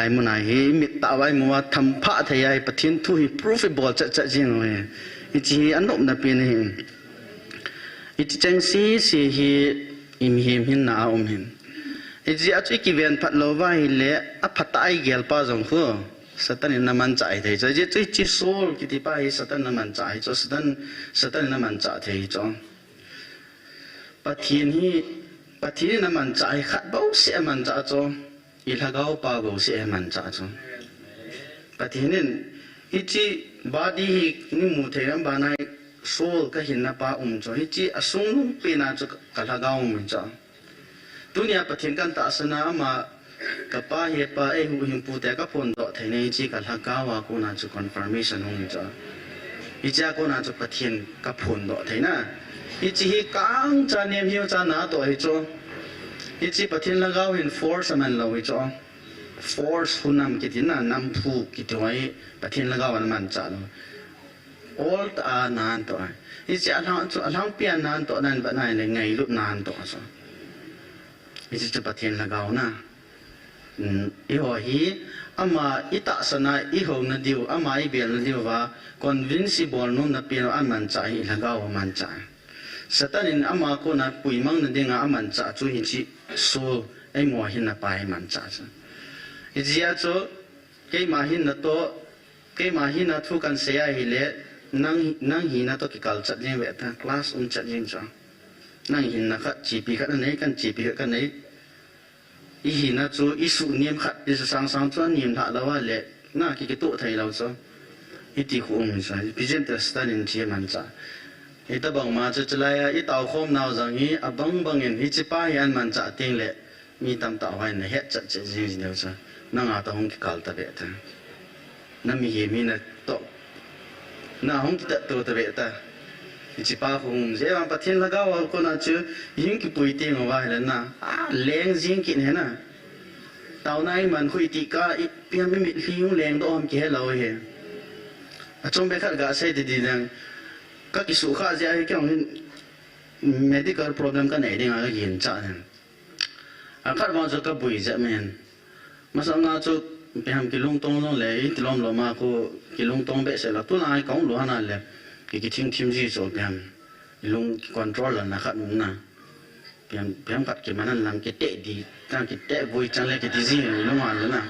muna hi mit ta wai mu tham pha thai ai pathin thu hi provable chat jeng hoi ichi anup na pin hi ichi chang si hi im hin na hin ichi achi ki ven phat lo wai le a phatai gel pa jong khu Satan naman chạy thế cho chứ chỉ số cái thứ ba Satan naman chạy cho Satan naman chạy thế cho bắt thiên naman chạy khát bao sẽ naman chạy cho ilhagao pa bao sẽ naman chạy cho bắt thiên nên chỉ body ni mu thế nam ba này soul cái hình na pa cho chỉ asung pe na cho kalhagao mình cho dunia bắt thiên kan ta sana mà kapa he pa e hu him pu te ka phone do thai nei chi ka laka wa ko na chu confirmation hong cha i cha ko na chu pathian ka phone do thai na i chi hi kang cha nem hiu cha na to hi cho i chi pathian lagao in force man lo hi cho force hunam ki tin na nam phu ki to ai pathian lagao an man cha lo all ta nan to i chi alang pian nan to nan ba nai le ngai lu nan to so i chi pathian lagao na iho hi ama ita sana iho na diu ama I bel na diu wa convincible no na pino aman cha hi lagaw man cha satanin ama ko na puimang na dinga aman cha chu hi chi so ai mo hin na pai man cha cha ijia cho ke ma hin na thu kan se ya hi le nang hi na to ki kal chat le we ta class chat jing cha nang hin na kha chi pi kha nei kan chi pi kha nei i na chu isu niam khat is sang chuan niam tha lawa le na ki tu thai lo cho i ti khum sa present stalin chi man cha i ta bang ma chu chlaya i taw khom naw jang hi abang bangin hi chi pa hian man cha ting le mi tam ta hai na het cha che jing ni cha na nga ta hong ki kal ta be ta na mi hi mi na to na hong ki ta to ta be ta i chi pa khum je ma pathin lagaw ko na chu yin ki pui ti ngo wa le na leng jing ki ne na tao nai man khui ti ka i pian mi hi yung leng do om ki hello he a chom be khat ga se di dang ka ki su kha ja hi kyong medical problem ka nei ding a yin cha ne a khat ma chu ka bui ja men ma sa na chu ไปทำกิลงตรงนั้นเลยที่ล้อมเรามาก็กิลงตรงเบสแล้วตัวนั้นของหลวงนั่นแหละกิทิ้งทีมที่สุดไปทำกิลงคอนโทรลแล้วนะครับมึงนะไปทำกัดกิมันนั่นหลังกิเตะดีตั้งกิเตะบุยจังเลยกิที่ซีลงมาแล้วนะ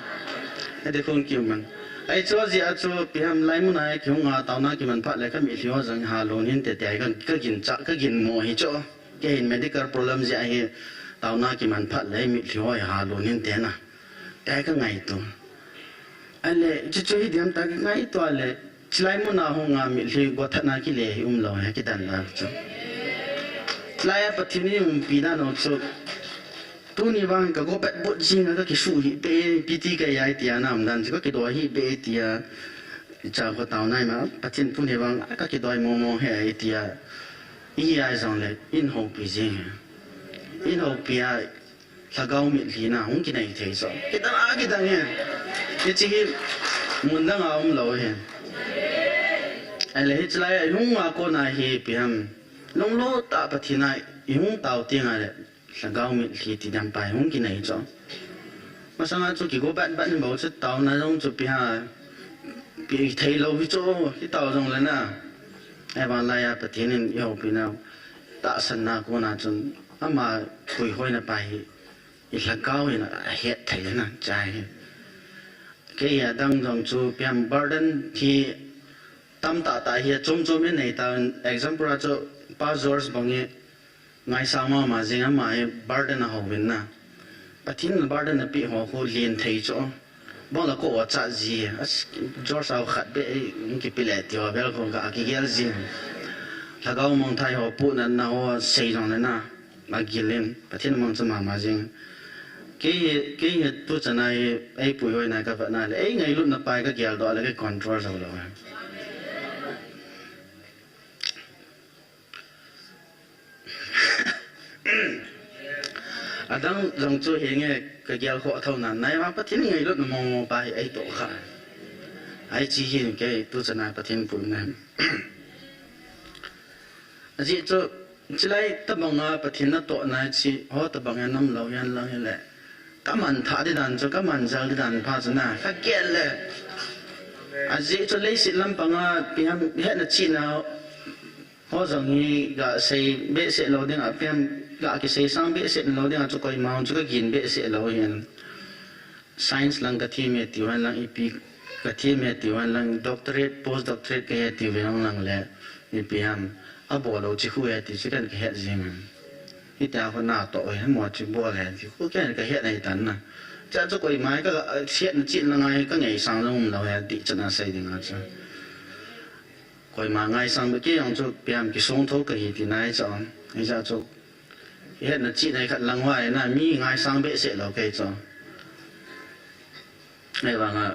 ไอ้เด็กคนกิมันไอ้ชัวร์สิไอ้ชัวร์ไปทำไล่มันไอ้คิวงาตาวน่ากิมันพัดเลยก็มีที่ว่าจังหาลงหินแต่ก็กินจักก็กินหมูหิจ่อก็เห็น medical problem สิไอ้ตาวน่ากิมันพัดเลยมีที่ว่าหาลงหินแต่นะไอ้ก็ไงตัวอะไรจะช่วยเดี๋ยวตาก็ไงตัวอะไรสไลมันน่าหงามีที่กว่าท่านนักเลี้ยเราให้กินดันละจ้ะสไลปฏินี้ปีนั้นเราจ้ะตัวนี้ว่าก็ก็แบบบทจริงก็คิดสู้ฮีเปพิธีก็ย้ายที่นั่นนั่นก็คิดว่าฮีเปที่จากก็ตาวนั่นมาปฏิตัวนี้ว่าก็คิดว่าโมเฮที่อีไอซังเลยอินโฮปีจริงอินโฮปีอะถ้าเขามีที่น่ะหงกินอะไรที่สุดคิดตั้งเนี่ยที่จริงมุนดังเอาเราเห็นไอ้เลยที่ไรหงว่าก็น่าฮีเปียมลงโลตาปฏิน่ะหงตาวที่ไงเลยถ้าเขามีที่ดำไปหงกินอะไรจ้ะมาสังเกตจุกี่ก็แบบบอกจะตาวนั่นต้องจุดปีหาปีไทยเราวิจารณ์ที่ตาวตรงเลยนะไอ้บางรายปฏินี่ยาวปีน่ะตาสันนักว่าจนอามาคุยห้อยน่ะไปอีหลังเก้าอีน่ะเฮ็ดไทยน่ะใจแค่อยากดังตรงจูเปียมบาร์เดนที่ตั้มตาเฮียจมไม่ในตา example จูป้าจอร์สบางอย่างไงสามารถมาจริงๆมาบาร์เดนเอาวินนะปฏิทินบาร์เดนปีหัวเขาเรียนไทยจ้ะบางแล้วก็ว่าจะจีจอร์สเอาขัดไปมันกี่ปีแล้วที่ว่าเบลคงก็อากิเกลจีแล้วก็มองไทยหัวปุ่นนั่นนะหัวเสียงนั่นนะมากินเล่นปฏิทินมันจะมาจริงกี่ตัวจะนายไอ้ปุยไว้นายกับนายเลยไอ้ไงรุ่นนับไปก็เกี่ยวกับอะไรก็คอนโทรลเอาเลยอาดังจงจูเฮงก็เกี่ยวกับเท่านั้นนายว่าปฏิทินไงรุ่นมองไปไอ้ตัวข้าไอ้จีเฮงแกตัวจะนายปฏิทินปุยนั่นจีจูจีไรตะบังอาปฏิทินนั่นตัวนายจีหัวตะบังยันน้ำเหลายันเหลาแหละก็มันท่าที่ดันจะก็มันจะที่ดันพาสนาก็เกลเลยอาจีจะเลยสิลำปังอาเพียงเห็นจีน่าเขาจะงี้ก็ใส่เบสเสเราเดี๋ยวเพียงก็คิดใส่สังเบสเสเราเดี๋ยวจะคอยมาจะก็กินเบสเสเราเห็น science ลังกะที่เมติวันลังอีพีกะที่เมติวันลัง doctorate post doctorate ก็เฮติวันลังเลยอีพีฮัมอาบอกเราจะคุยที่จะกันก็เฮติมันที่แต่คนหน้าโตเห็นหมดจุบัวเลยที่คู่แก่ก็เฮ็ดในตันนะจะจะกวยไม้ก็เช็ดจิตละไงก็ไงสังลงเราเฮ็ดดิจะน่าใส่ดิ่งอ่ะจ้ะกวยมาไงสังเมื่อกี้ยังจะเปลี่ยนกิส่งทุกข์ก็เฮ็ดที่ไหนจ้ะนี่จะจะเฮ็ดจิตในขัดลังไว้น่ะมีไงสังเบสเสร็จเราแค่จ้ะไอ้บางอ่ะ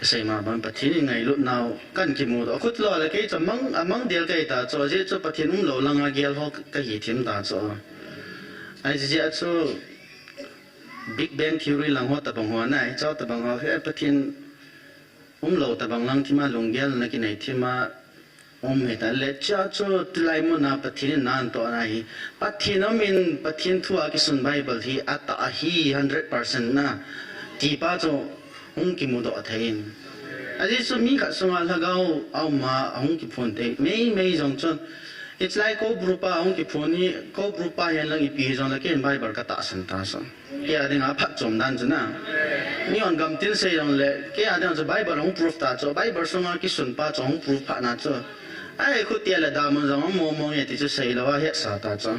ใส่มาบางปฏิทินไงรุ่นเรากันกี่โมงคุดรอเลยก็จะมังเดียวกันตาจ้ะจะปฏิทินเราลังอาเกียร์เขาก็เห็นทีมตาจ้ะไอ้เจ้าจะ Big Bang Theory ลังหัวตะบังหัวไหนเจ้าตะบังหัวคือปฏิทินเราตะบังลังที่มาลงเกียร์นักกินไหนที่มาเหตุอะไรเจ้าจะตุลายมันนาปฏิทินนานตัวไหนปฏิทินมินปฏิทินทั่วกิสุนไบเบิลที่อัตอาฮี 100% นะที่ป้าจ้ะกี่โมงตัวเทียนอันนี้สุมีขัดสมาร์ทเขาเอามากี่พูนเตะไม่จงจน it's like ก็บรูปะกี่พูนนี่ก็บรูปะยังลังอีพีจงแล้วก็ยังไบเบิลก็ตัดสันตัดสันแค่เดี๋ยวพัดจมดันจ้ะนะนี่อันกำตินเสียงเลยแค่เดี๋ยวจะไบเบิลพรูฟตัดจ้ะไบเบิลสมาร์กิสุนป้าจ้ะพรูฟพัดนะจ้ะไอ้คุณเตี้ยเลยดามันจะมองที่จะใส่แล้วว่าเฮ็ดสัตว์จ้ะ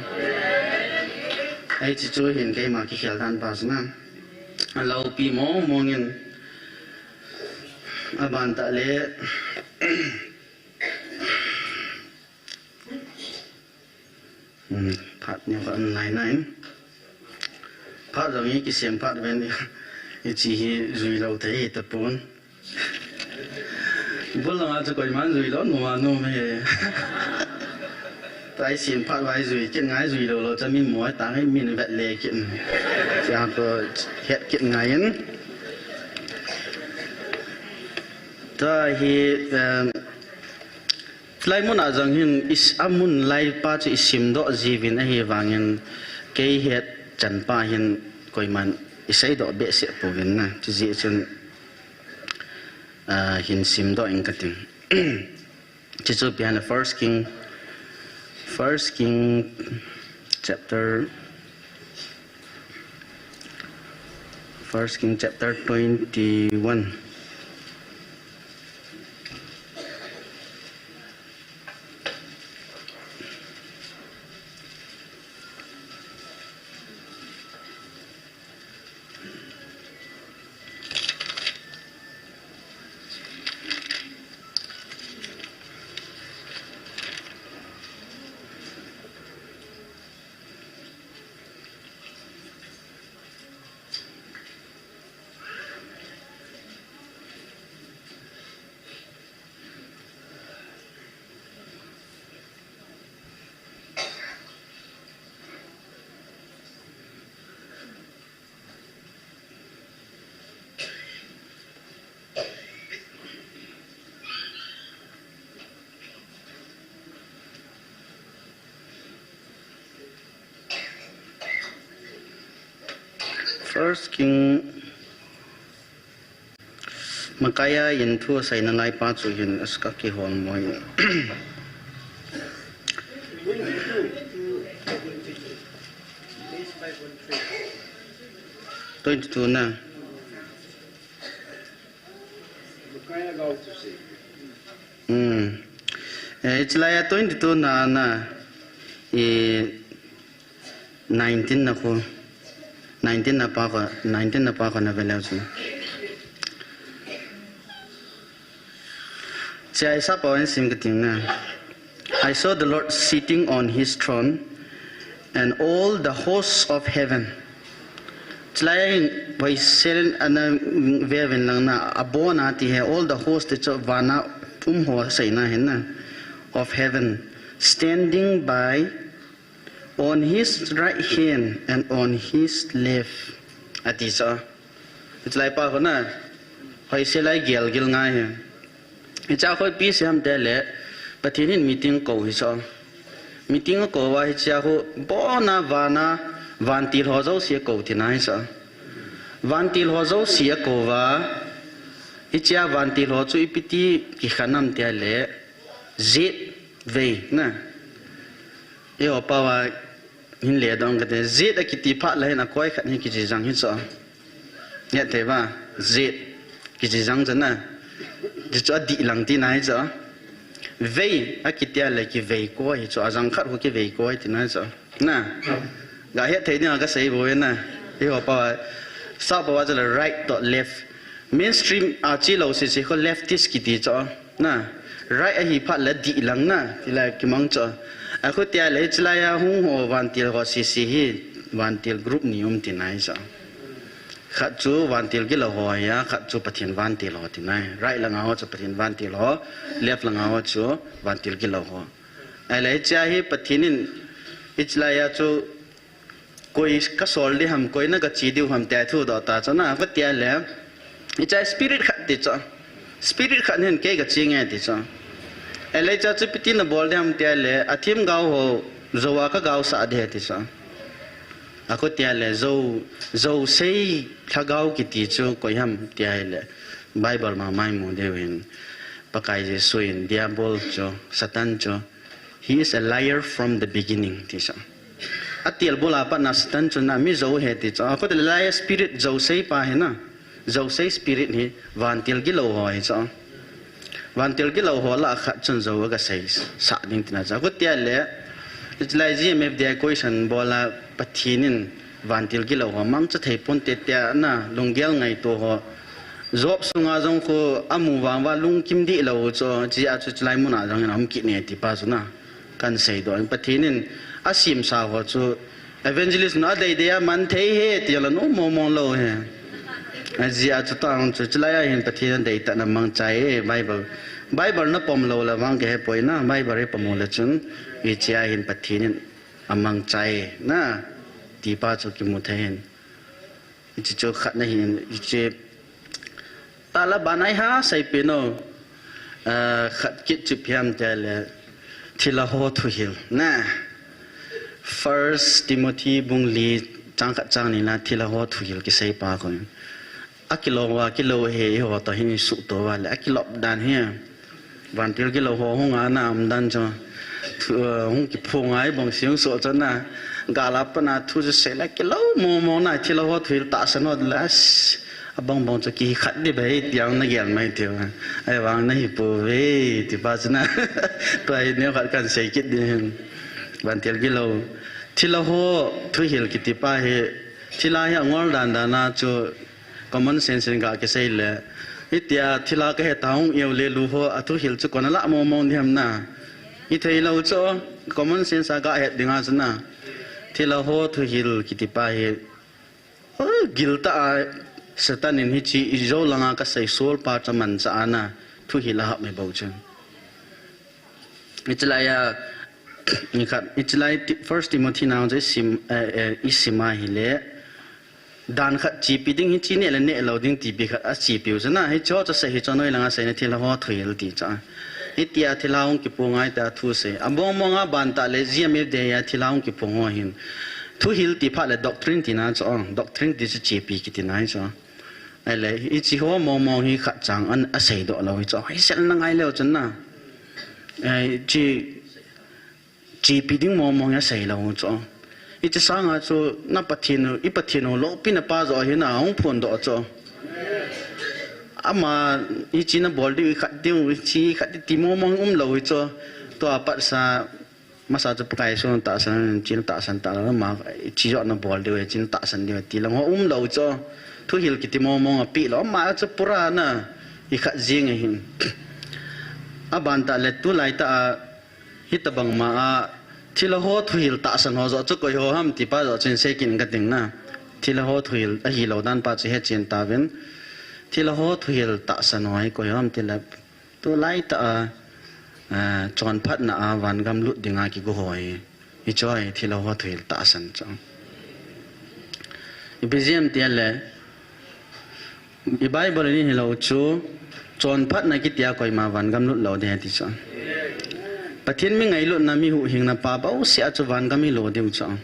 ไอ้ที่จะเห็นแค่มากี่เขียนดันป้าจ้ะนะเราปีมองเงินอาบันตะเล่พัดเนี่ยก็ไหนพัดตรงนี้กี่เสียงพัดเป็นอีจีจุยเราเตะตะปูนบุญเราอาจจะก่อยมันจุยแล้วโน้ไม่แต่เสียงพัดไว้จุยกินง่ายจุยเราจะมีหมวยต่างให้มีแบบเล่กินจะเอาตัวเฮ็ดกินง่ายนถ้าเห็นไล่มุนอาจังหินอิสอามุนไล่ป้าจะอิสิมโดจีวินไอเฮวังหินเกยเฮ็ดจันป้าหินกอยมัน isai do be se povin na chi ji chun hin sim do in kating chi chu pian first king chapter 21. First King Makaya yin thu sai na ngai pa chu yin aska ki hon moi 22 na it's like 22 na 19 na ko 19 na pa ko na vela chu chai sa pawan sim kating na I saw the Lord sitting on his throne and all the hosts of heaven chlai by sel ana veven lang na abona ti he all the hosts cho vana ho sai na hen na of heaven standing by on his right hand and on his left atisa it's like pa na hoi selai gel ngai he cha khoi pi sam te le patinin meeting ko hi so meeting ko wa hi cha ho bona vana vantil ho zo sia ko ti nai sa vantil ho zo sia ko wa hi cha vantil ho chu ipiti ki khanam te le zit ve na yo pa wa hin le dong ke zit a kiti pha la na koi khat ni ki ji jang hi so ya te ba zit ki ji jang jana ji cho di lang ti nai so ve a kiti la ki ve ko hi cho jang khat ho ki ve ko ti nai so na ga he the ni ga sei bo na yo pa sa ba wa the right to left mainstream a chi lo si si ko leftist ki ti cho na right a hi pha la di lang na ti la ki mang cho a ko tia le chla ya hu ho vantil ho si si hi vantil group nium ti nai sa khat chu vantil ki lo ho ya khat chu pathin vantil ho ti nai right la nga ho chu pathin vantil ho left la nga ho chu vantil ki lo ho ai le cha hi pathinin ichla ya chu koi ka sol di ham koi na ga chi diu ham ta thu do ta cha na ko tia le icha spirit khat ti cha spirit khat hen ke ga chi nge ti cha ele cha chu piti na bol dam tia le athim gao ho zowa ka gao sa de ti sa ako tia le zo sei thagao ki ti chu ko ham tia le bible ma mai mo de win pakai je suin diabol cho satan cho he is a liar from the beginning ti sa atiel bola pa na satan cho na mi zo he ti cha ako the liar spirit zo sei pa he na zo sei spirit ni vantil gi lo ho he cha vantil ki lo ho la khat chun zo ga sei sa ding tina cha ko tia le itlai ji mf de question bola pathinin vantil ki lo ho mang cha thei pon te tia na lunggel ngai to ho job sunga jong ko amu wa wa lung kim di lo cho ji a chu chlai mun a jong nam ki ne ti pa chu na kan sei do pathinin asim sa ho chu evangelist na dei de man thei he ti la no mo lo he ji a chu ta on chu chlai hin pathin dei ta na mang chai bible na pom lo la wang ke poi na bible re pom la chun i chia hin pathin amang chai na ti pa chu ki mu then chi chu khat na hin chi ta la banai ha sai pe no khat kit chu phiam te le thila ho thu hil na first timothy bung li chang khat chang ni na thila ho thuil ki sei pa kon a kilo he ho to hin su to wa le a kilo dan he van til kilo ho hong a na am dan cho hong ki phong ai bong siang so cho na gala pa na thu je se la kilo mo na thila ho thuil ta san ho las abang bong cho ki khat di bai tiang na gyal mai tiu ai wang na hi pu ve ti pa chna to ai ne khat kan sei kit di van til kilo thila ho thuil ki ti pa he thila ya ngol dan da na cho common sense ga ke sei le itia thila ka he taung eu le lu ho athu hil chu kon la mo mo niam na I thei lo cho common sense ga he dinga chna thila ho thu hil ki ti pa he gil ta satan in hi chi zo langa ka sei sol pa cha man cha ana thu hila ha me bo chen itlaya ni khat itlai first Timothy now je sim isima hile dan khat chi pi ding hi chi ne la ne lo ding ti bi khat a chi piu chana hi cho cha se hi cho noi langa se ne thila ho thuil ti cha itia thilaung ki pungai ta thu se abong monga ban ta le ziamir de ya thilaung ki pungo hin thu hil ti pha le doctrine ti na cho doctrine ti chi pi ki ti nai cho ai le I chi ho mo hi khat chang an a sei do lo hi cho hi sel na ngai le chen na ai chi pi ding mo ya sei lo cho I chi sang a cho na pathin lo pi na pa zo hi na hong phun do cho ama I chi na bol di khat ding chi khat ti mo lo hi cho to pa sa masa cho pai so ta san chin ta san ta ma chi jo na bol di chin ta san di ti lang ho lo cho thu hil ki ti mo a pi lo ma cho pura na I khat jing hin aban ta le tu lai ta hitabang ma a thila ho thuil ta san ho zo chu koi ho ham ti pa zo chen se kin ga ting na thila ho thuil a hi lo dan pa che he chen ta ven thila ho thuil ta san hoi koi ham ti la tu lai ta chon phat na a wan gam lut dinga ki go hoi I choi thila ho thuil ta san chong I bizem ti le I bible ni hi lo chu chon phat na ki tia koi ma wan gam lut lo de ti chong pathin mi ngai lut na mi hu hing na pa ba u sia chu wan gam mi lo deu chong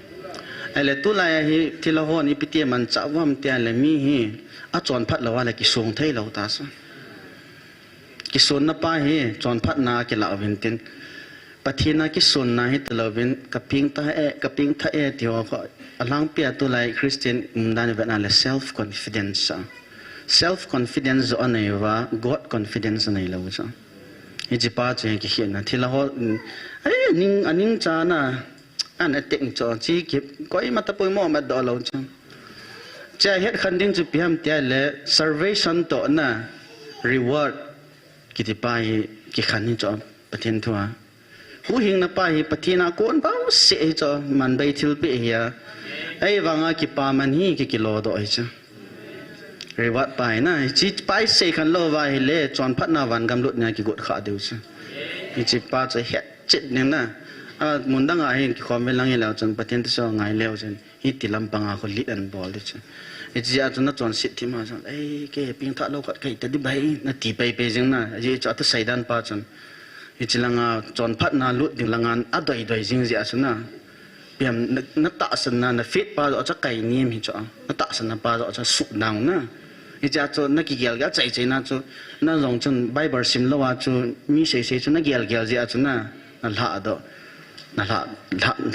ele tu la hi thila ho ni piti man cha wam tia le mi hi a chon phat lo wa le ki song thei lo ta sa ki son na pa hi chon phat na ki la vin tin pathina ki son na hi tlovin kaping tha e ti ho alang pia tu lai Christian dan ve na le self confidence on nei wa God confidence nei lo cha I ji pa che ki hian na thila ho ai aning cha na an ateng cho chi ki koi mata poi mo ma do lo cha cha het khan ding chu piam tia le salvation to na reward ki ti pa hi ki khan ni cho pathin thua hu hing na pa hi pathina kon ba se cho man bai thil pe hiya ai wanga ki pa man hi ki lo do ai cha reward pai na chi pai se khan lo wa hi le chon phat na wan gam lut nya ki got kha deu cha I chi pa che het chit ne na a mun dang a hin ki khom ve lang le chon pathin tu so ngai leo chen hi ti lam panga ko lit an bol de cha I chi a chon na chon sit thi ma chon ai ke ping tha lo khat kai ta di bai na ti pai pe jing na ji cha ta sai dan pa chon hi chi langa chon phat na lut ding langan a doi jing ji a chuna piam na ta san na fit pa zo cha kai nim hi cha na ta san na pa zo cha su dang na I cha cho na ki gel ga chai na cho na rong chun bible sim lo wa cho mi se chu na gel ji a chu na la do na la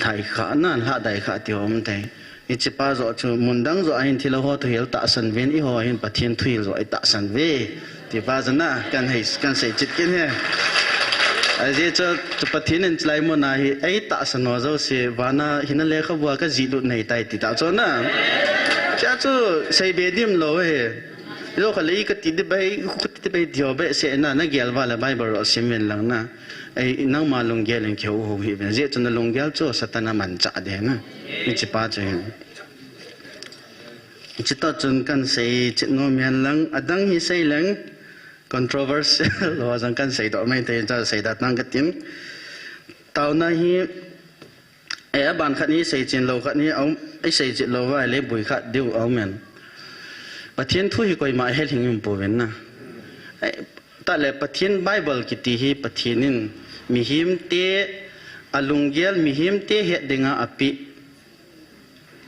thai kha na la dai kha ti om tai I chi pa zo chu mun dang zo a hin thila ho to hel ta san ven I ho hin pathian thuil zo ai ta san ve ti pa zana kan sei chit kin he aje cho pathin in chlai mo na hi ai ta san no zo se wana hina le kha bua ka ji lu nei tai ti ta cho na cha chu sei be dim lo he lo kha le ka ti de bai dio be se na gel wala bible ro simen lang na ai nang ma long gel en kheu ho hi je chun long gel cho satana man cha de na ni chi pa che chi ta chun kan sei chi no mian lang adang hi sei lang controversial lo jang kan sei do mai te cha sei da nang ka tim tau na hi ai ban khat ni sei chin lo khat ni au ai sei chi lo wa le bui khat deu au men pathian thu hi koi ma hel hing po ven na ai ta le pathian bible ki ti hi pathinin mi him te alunggel mi him te he denga api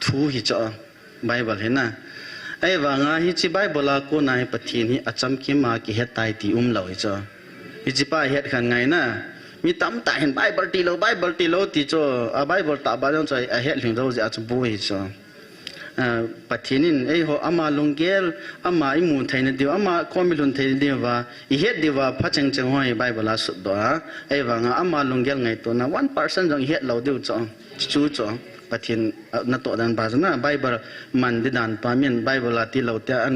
thu hi cha ไบเบิลเห็นนะไอ้ว่างาฮิจิไบเบิลากูนายปะทีนี้อาจำคิมากิเฮ็ดตายตีเหล่าจ้ะฮิจิป้าเฮ็ดขันไงนะมีตั้มตายเห็นไบเบิลตีโลตีจ้ะไบเบิลตาบ้านจ้ะเฮ็ดถึงเราจะอาจจะบุยจ้ะปะทีนี้ไอ้หัวอามาลงเกลอามาอิมูนไทยนี่เดียวอามาคอมิลุนไทยนี่เดียวว่าอีเฮ็ดเดียวว่าพัชงจังห้อยไบเบิลาสุดตัวไอ้ว่างอามาลงเกลไงตัวนะ1%จังเฮ็ดเราเดียวจ้ะจู่จ้ะปะทีนนัตโตดันบาจนะไบเบิลมันดิดันปามินไบเบิลที่เราเตอัน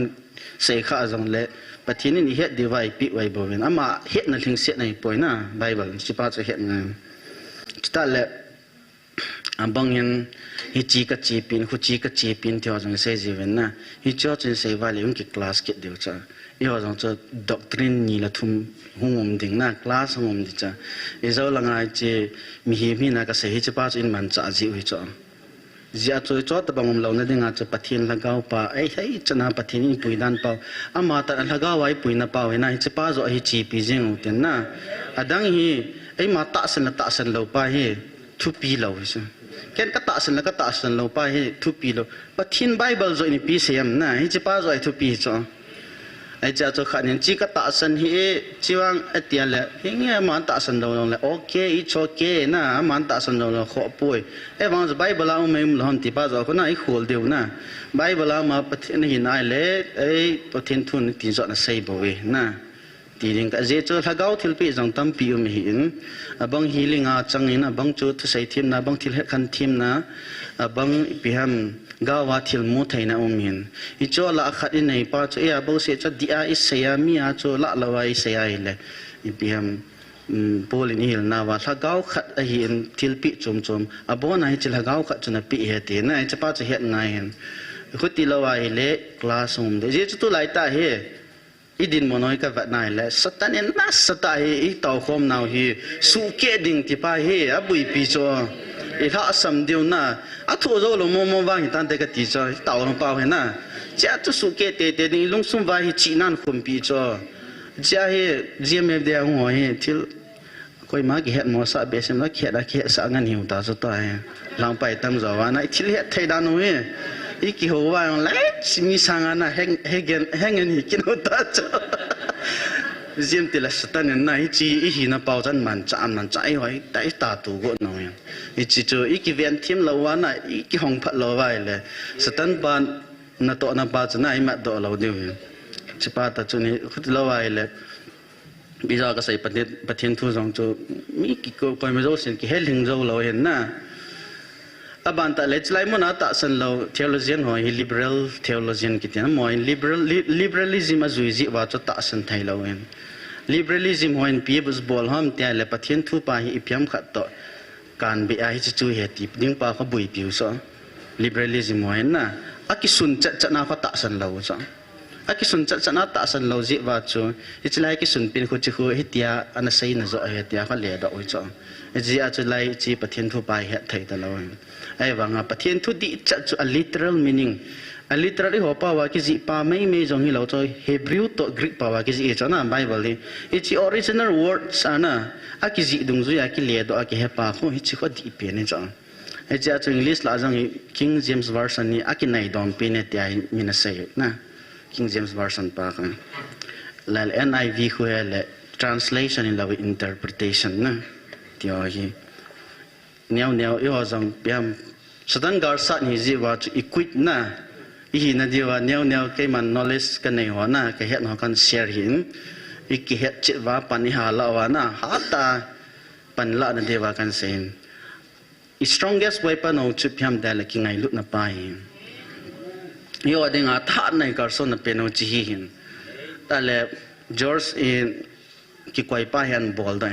เสกข้าจังเละปะทีนี้เฮ็ดดีไว้ปีไว้บ่เวนอามาเฮ็ดนั่นถึงเสียในป่วยนะไบเบิลสิป้าจะเฮ็ดไงตั้งแต่บางอย่างฮิจิกจีปินขุจิกจีปินที่ว่าจังเสียจีเวนนะฮิจอจังเสียว่าเลยคลาสเกตเดียวจ้ะอีว่าจังจะด็อกทรินนี่ละทุ่มหุ่มดิ่งนะคลาสหุ่มดิ่งจ้ะอีเจ้าลังไงจีมีนะก็เสียฮิจิป้าจะอินมันจ้ะจีวิจ้ะจีอาจจะจอดแต่บางมุมเราเนี่ยดิ่งอาจจะปะเทียนละก้าวป่าเฮ้ยจะน่าปะเทียนปุยดันเปล่าอามาแต่ละก้าวไว้ปุยน่ะเปล่าเห็นนะฮิจิป้าจะฮิจิปีจิงอุตินนะดังฮีไอ้มาตัดสันเราไปเฮทุปีเราใช่แค่ก็ตัดสันเราไปเฮทุปีเราปะเทียนไบเบิลจะอินปีเสียมนะฮิจิป้าจะทุปีจ้ะไอ้เจ้าขันยังจีก็ตัดสันฮีจีวังไอ้เตียนแหละเฮียมันตัดสันเราเลยโอเคอีโอเคนะมันตัดสันเราขอป่วยไอ้บางจะไบเบิลเอาไม่มุลหันที่ป้าจะคนน่ะไอ้ขวดเดียวนะไบเบิลเอามาปะเทียนหินไอ้เล่ไอ้ปะเทียนทุนที่จะน่ะใส่บ่อยนะทีนี้ก็เจ้าถ้าเก้าทิลปีจังตั้มปีไม่เห็นบางฮีลิงอาจังนี่นะบางจุดใส่ทีมนะบางทิลเฮ็ดคันทีมนะบางปีฮัมก้าวว่าทิลมุทัยนะเห็นอีโจละขัดในป้าโจบางเสียจะดีอาอิสยามีอาโจละละว่าอิสยาเลยอีปีฮัมโพลินฮิลนาว่าถ้าก้าวขัดเห็นทิลปีจมบ่นะฮิจิละก้าวขัดจนปีเฮ็ดนะจะป้าจะเฮ็ดไงเห็นคุติละว่าเล่คลาสมเดี๋ยวจะตุไลตาเฮอีดินมโนยกับนายแหละสตันเอ็นนัสตาเฮอีต่อคมนาวเฮสุเกดิงที่ป้าเฮอบุยปีโจอีท่าสมเดียวน่ะอัทุโรลมวางตันเด็กตีโจต่อลงเปล่าเห็นน่ะจะตุสุเกเตเตดิลุงสุวาเฮจีนันคุมปีโจจะเฮเจียมเดียหัวเฮทิลคอยมาเกเหตมอสาเบสมแล้วเกะสังกันหิวตาสุดท้ายหลังไปตั้งจาวานะทิลเฮไทยดานุเฮอีกหัวว่าอย่างไรมีสังกันนะแห่งเงินกินหัวตาจ้ะเจียมติละสตันเนี่ยนะอีจีอีหินะเป่าจันมันจะไอ้ไว้แต่ตาตัวก็น้อยอีจีจูอีกเวียนทีมเราว่านะอีกห้องพัดเราไว้เลยสตันบานน่ะโตน่ะบาจะน่ะไอ้มาโตเราเดียวจะป้าตาจูนี่คุดเราไว้เลยบิจาก็ใส่ประเทศทุจงจูมีกี่ก็คอยไม่รู้สิ่งที่เห็นลิงเราเห็นนะบางแต่เล็กไล่มันอาตัดสันเราเทโลจีนหอย liberal theologian กิตินะมอย liberalism อาจุยจีว่าจะตัดสันไทยเราเอง liberalism หอยปีบุษบอลห้ามแต่ละประเทศทั่วไปอีพิมขัดต่อการเบียร์ที่ช่วยเหตุดิ้งปาเขาบุยผิวซะ liberalism หอยนะอากิสุนจะน่าเขาตัดสันเราซะอากิสุนจะน่าตัดสันเราจีว่าจูอิจไลกิสุนเป็นคนที่เขาเหตุยาอันนั้นใช่นะจะเหตุยาเขาเลี้ยดเอาไว้ซะจีอาจจะไล่จีประเทศทั่วไปเหตุไทยตลอดไอ้ว่างประเทศทุดีจัดจุ literal meaning literal ที่หัวป่าวกิจิป่าไม่จงที่เราจะเฮบริวตัวกรีกป่าวกิจิเจ้าน่ะไบเบิลเลยอีจี original words นะอากิจิดงจุยอากิเลียดอากิเฮป่าเขาอีจีเขาดีเปลี่ยนจังไอ้จีอาจจะ English ละจัง King James version นี่อากิไหนดอนเป็นเนี่ยที่มีน่าเสียนะ King James version ป่ากันแล้ว NIV เขาเลย translation นี่เรา interpretation นะที่ว่าที่เนี่ยอีว่าจังเปียมสตันการ์สัตนี่จีว่าจะ equip นะอีหินดีว่าเนี่ยแค่มัน knowledge กันในหัวนะแค่เห็นหัวกัน share หินอีกเห็นจิตว่าปัญหาละว่านะหาตาปัญละนั่นเดียวกันเสียง strongest weapon ของจุดเพียมแต่ละกิไงลุกนับไปยี่ว่าดิ่งอาท่าในการสอนนับเป็นเอาจีหินแต่ละ George กิกวยป้าเห็นบอลได้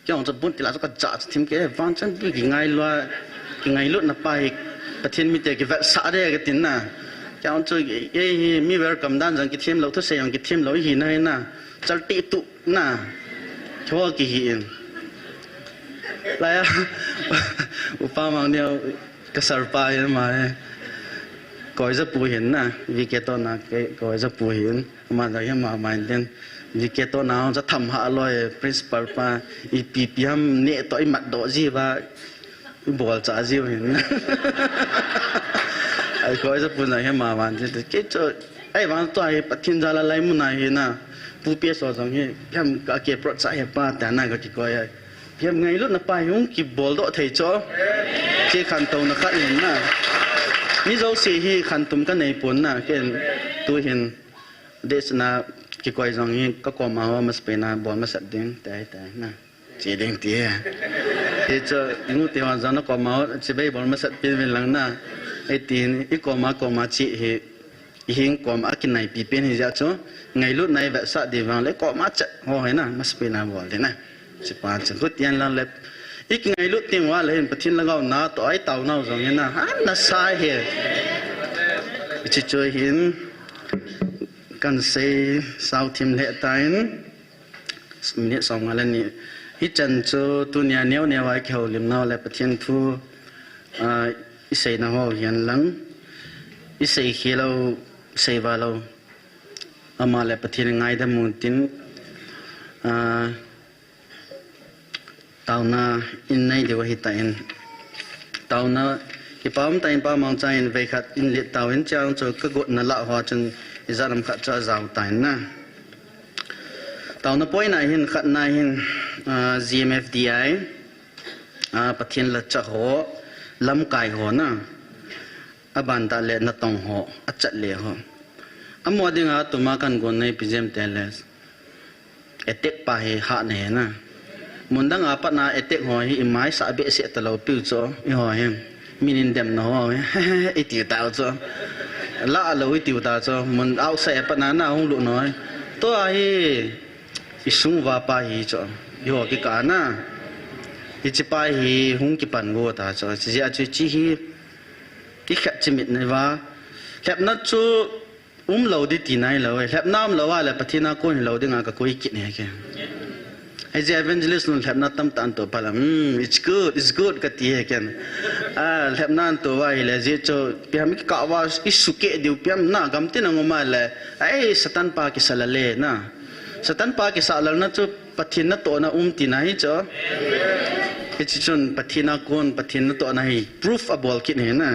ยังจะบุญที่เราจะจัดทีมเก๋ฟังฉันดูกิไงลุกนับไปประเทศมีแต่กิเวสาเดียกันตินนะยังจะมีเวลกำดันจังกิทีมเราทุกเสียงกิทีมเราหินให้นะจัลติตุนะชัวร์กี่หินแล้วอุปมาเนี่ยกษัตริย์ไปมาก็จะปูหินนะวิกเกตนะก็จะปูหินมาจากยังมาไม่เด่นวิกเกตน่าจะทำหาลอย principal ป้าอีปีพิมเนี่ยตัวอีมัดโดจีว่าบอลจ้าจีเห็นไ ai coi sẽ buồn này mà bạn chứ cái chỗ ai bạn tôi bắt thiên gia là lấy muốn này naผู้เปียสอจังเฮพิมกะเก็บรถสายป้าแต่นั่นก็กี่ก้อยพิมไงลุนะไปหงกี่บอลโดไทยจ้อเจ้ขันตรงนะขันเห็นนะนี่เราสิฮีขันตุ่มกันในปุ่นนะเห็นตัวเห็นเดชนากี่ก้อยจังเฮก็กอมาว่ามาสเปนาบอลมาสัตว์เด้งแต่นะเจีเด้งเตี้ยเจ้างูเตี้ยวันจันทร์ก็มาจะไปบอลมาสัตว์เป็นหลังนะไอ้ตีนอีกก็มาจีเฮหิงกอมอากินไหนปีเป็นหิจักจ้อไงรุ่นไหนแบบสัตว์ดีวังเล็กก็มาจัดหัวเห็นนะมาสเปนาบอลเลยนะสิปานจังก็เตียนลังเล็บอีกไงรุ่นที่ว่าเลยปะทินละก็น้าตัวไอ้เต่าเน่าจังเห็นนะฮันน่ะสายเฮจิช่วยเห็นกันเซสาวทีมเละตายมินิสองอะไรนี่ฮิจันโจตัวเนี้ยเนี้ยไว้เขาลิมน่าเลยปะทินทูอิเซน่าหัวเห็นหลังอิเซขี้เราเซวาเราอามาเลยปะทินไงดำมุนตินตาวนาอินในเดียวหิตาอินตาวนาที่ป้ามตาอินป้ามองใจอินเวขัดอินเลี้ยตาวอินเจ้าโจก็กดนั่นละหัวจนอิจารำขัดจะจาวตายนะตาวนาป่วยนายหินขัดนายหินGMFDI ปะทินละจักหัวลำไก่หัวนะอบันตาเลนตองหัวอัจฉริยะหัวอมวดิงาตุมากันกวนในพิเศษเตลสเอติกปะเหหะเนี่ยนะมุนดังอาปนาเอติกหัวหิไม้สาเบเสตลาวปิวจ้ออีหัวเฮมินินเดมนะหัวไอติวตาจ้อละเราไอติวตาจ้อมุนเอาใส่ปนาหน้าหงลุน้อยตัวไออิสุงวาปาฮีจ้ออีหัวกิกานะอิจิปาฮีหงกิปันโวตาจ้อจิอาจุจิฮีอีขจิมิดในว่าแคบนัดจูเราดีตีไหนเราแคบน้ำเราว่าแหละปฏินาคนเราดึงอากาศกุยกินเนี่ยแกไอ้เจ้า evangelist นุ่นแคบนัดตั้มตันตัวพลังit's good ก็ตีแกนแคบนั่นตัวว่าเลยเจ้าเพียงมิกะว่าอิสุเกดิวเพียงน่ากำตินงมาเลยไอ้สตันปากิสละเลนะสตันปากิสละนั่นจูปฏินาตัวน่ะตีไหนจ้ะไอ้จุนปฏินาคนปฏินาตัวน่ะ proof อบอลกินเห็นนะ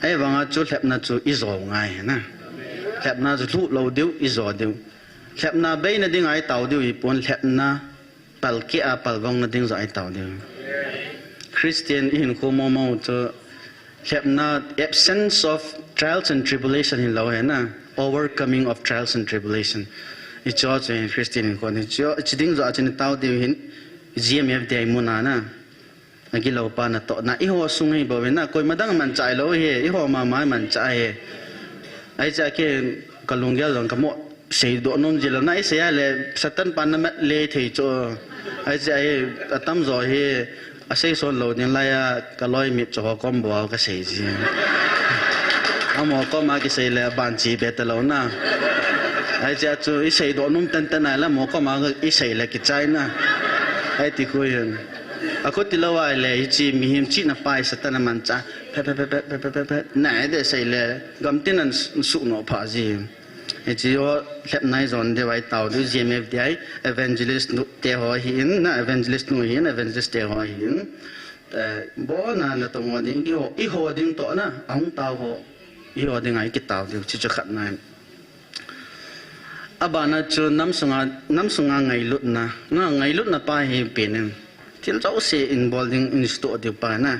ไอ้วังอาจูแคบนั่นจูอิโซง่ายนะแคบน่าจะทุเราเดียวอิจอเดียวแคบน่าเบย์น่ะดิ้งไอเต่าเดียวอีปนแคบน่าปัลกี้อาปัลวงน่ะดิ้งจะไอเต่าเดียวคริสเตียนอินโคโมโมจะแคบน่า absence of trials and tribulation หินเราเห็นนะ overcoming of trials and tribulation อีจอจะเห็นคริสเตียนคนนี้จอจะดิ้งจะอาจจะเต่าเดียวเห็น GMF เดียมุนานะอันกี้เราปานะโตนะอีหัวสุงให้บ่เว้นนะคอยมาดังมันใจเราเฮอีหัวมาไม้มันใจเฮไอ้เจ้าเกี่ยกลุงเดียวลงกับหมดเสียดนนจิลนะไอ้เสียเลยสตันปันนั่นเละที่จ่อไอ้เจ้าไอ้ตั้มจ่อเฮไอ้เสียส่วนเราเนี่ยไล่ก็ลอยมิดจ่อก้มบัวก็เสียจีเอาหมอก็มาก็เสียเลยบานจีเบตเรานะไอ้เจ้าจ่อไอ้เสียดนนตันตันไหนแล้วหมอก็มาก็ไอ้เสียเลยกิจใจนะไอ้ที่คุยกันอากุติลาวายเลยจีมีหิมจีน่ะไปสตันมันจ้าเพไหนเดี๋ยวใส่เลยกำตินันสุนอพาจีไอ้จีว่าเล็บไหนจอนเดี๋ยวไอ้เต่าดู GMFDI evangelist เตะหัวหินนะ evangelist นู่นหิน evangelist เตะหัวหินแต่บ่น่ะตรงวันนี้อีหัวดิ่งต่อนะอังเต่าหัวอีหัวดิ่งไอ้กิเต่าเดี๋ยวจีจะขัดนายอาบานะจูน้ำสงาไงลุดนะไงลุดนะป้าเฮเป็นที่เราเสียอินบอลดิ้งอินสตูดิโอป้านะ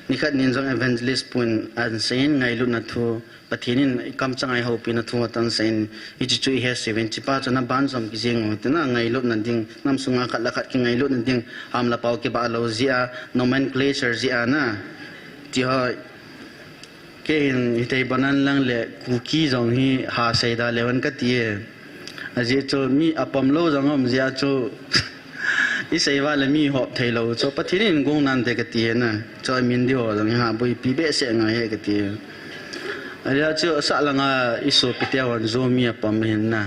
นี่ขัดนินจง evangelist ปุ่นอันเซนไงลุนนัทูปฏินินคำจังไอฮอปินัทูตันเซนอิจิจุยเฮสเวนจิป้าจะนับบ้านสมกิจิงแต่น่ะไงลุนนั่นดิ้งน้ำสุงอาขัดละขัดกิไงลุนนั่นดิ้งอามละเปาเก็บอาโลเซีย nomenclature เซียนะที่ฮะเกี่ยนที่ไทยบ้านลังเล่คุกกี้จงฮีหาเสดาเลวันกัดเย่อาจจะโจมีอปมโลจงอมเซียโจอีเสว่าเลยมีหอบเทโลโจปฏินินกงนันเด็กตีนะจอยมินดิโอตรงนี้ฮะบุยปีเบสเงยกตีอันนี้โจสักลังอิสุพิเตวันโจมีอปมเห็นนะ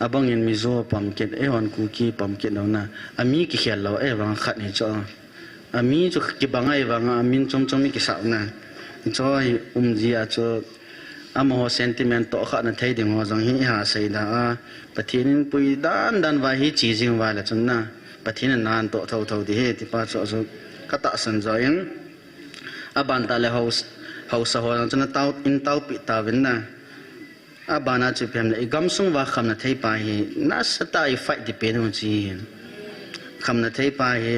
อาบังเห็นมีโจปมเก็ดวันคุกกี้ปมเก็ดแล้วนะอามีกี่เขียนเราวังขัดนี่โจอามีโจกี่บังวังอามีจงมีกี่สาวนะโจจีอาโจอามาหัวเซนติเมนต์ต่อขัดนั่นไทยดึงหัวจังหิหาใส่ดาปฏินินปุยดันว่าหิจีจิงว่าละจนนะปฏินันนานโตเท่าที่เหตุป้าโจกตะสันใจอาบันตาเล hậu sa hoa cho nó tao in tao bị tao vấn na à bà na chụp em này gam sung và khăm na thấy pa hi na sa tai fight đi bên hồ chi khăm na thấy pa hi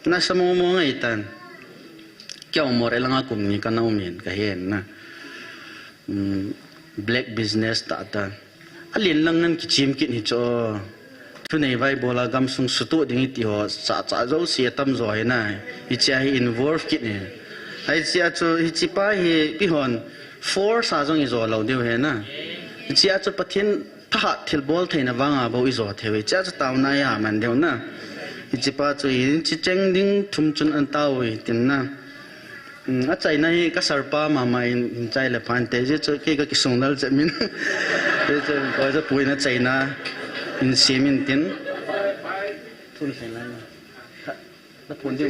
na sa mong mong ấy tan kéo mồi lại lăng cùng những cái nào miền cái hiện na black business ta tan alin lang ngan ki chim ki ni cho thu nei vai bola gam sung sutu ding ti ho cha cha zo si tam zo he na i cha hi involve ki ni ai chia cho hi chi pa hi pi hon for sa jong i zo lo deu he na chia cho pathin tha thil bol theina wanga bo i zo thewe cha cha taw na ya man deu na i chi pa cho hi chi cheng ding thum chun an taw i tin na à chạy này các sarpa mà mày chạy là phản tế chứ cho cái sông đó chạy mình thế cho coi cho bùi nó chạy na in xem mình tiến thun phải là nó phun đi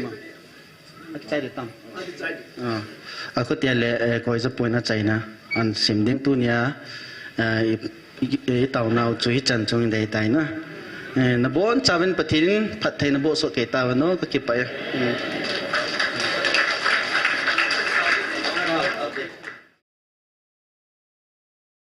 mà chạy được tăng à có tiền lệ coi cho bùi nó chạy na anh xem đến tu nia tàu nào chui chân trong đây tay na nó bốn cha bên bát thiên phát thấy nó bộ số cái tàu nó có kịp vậy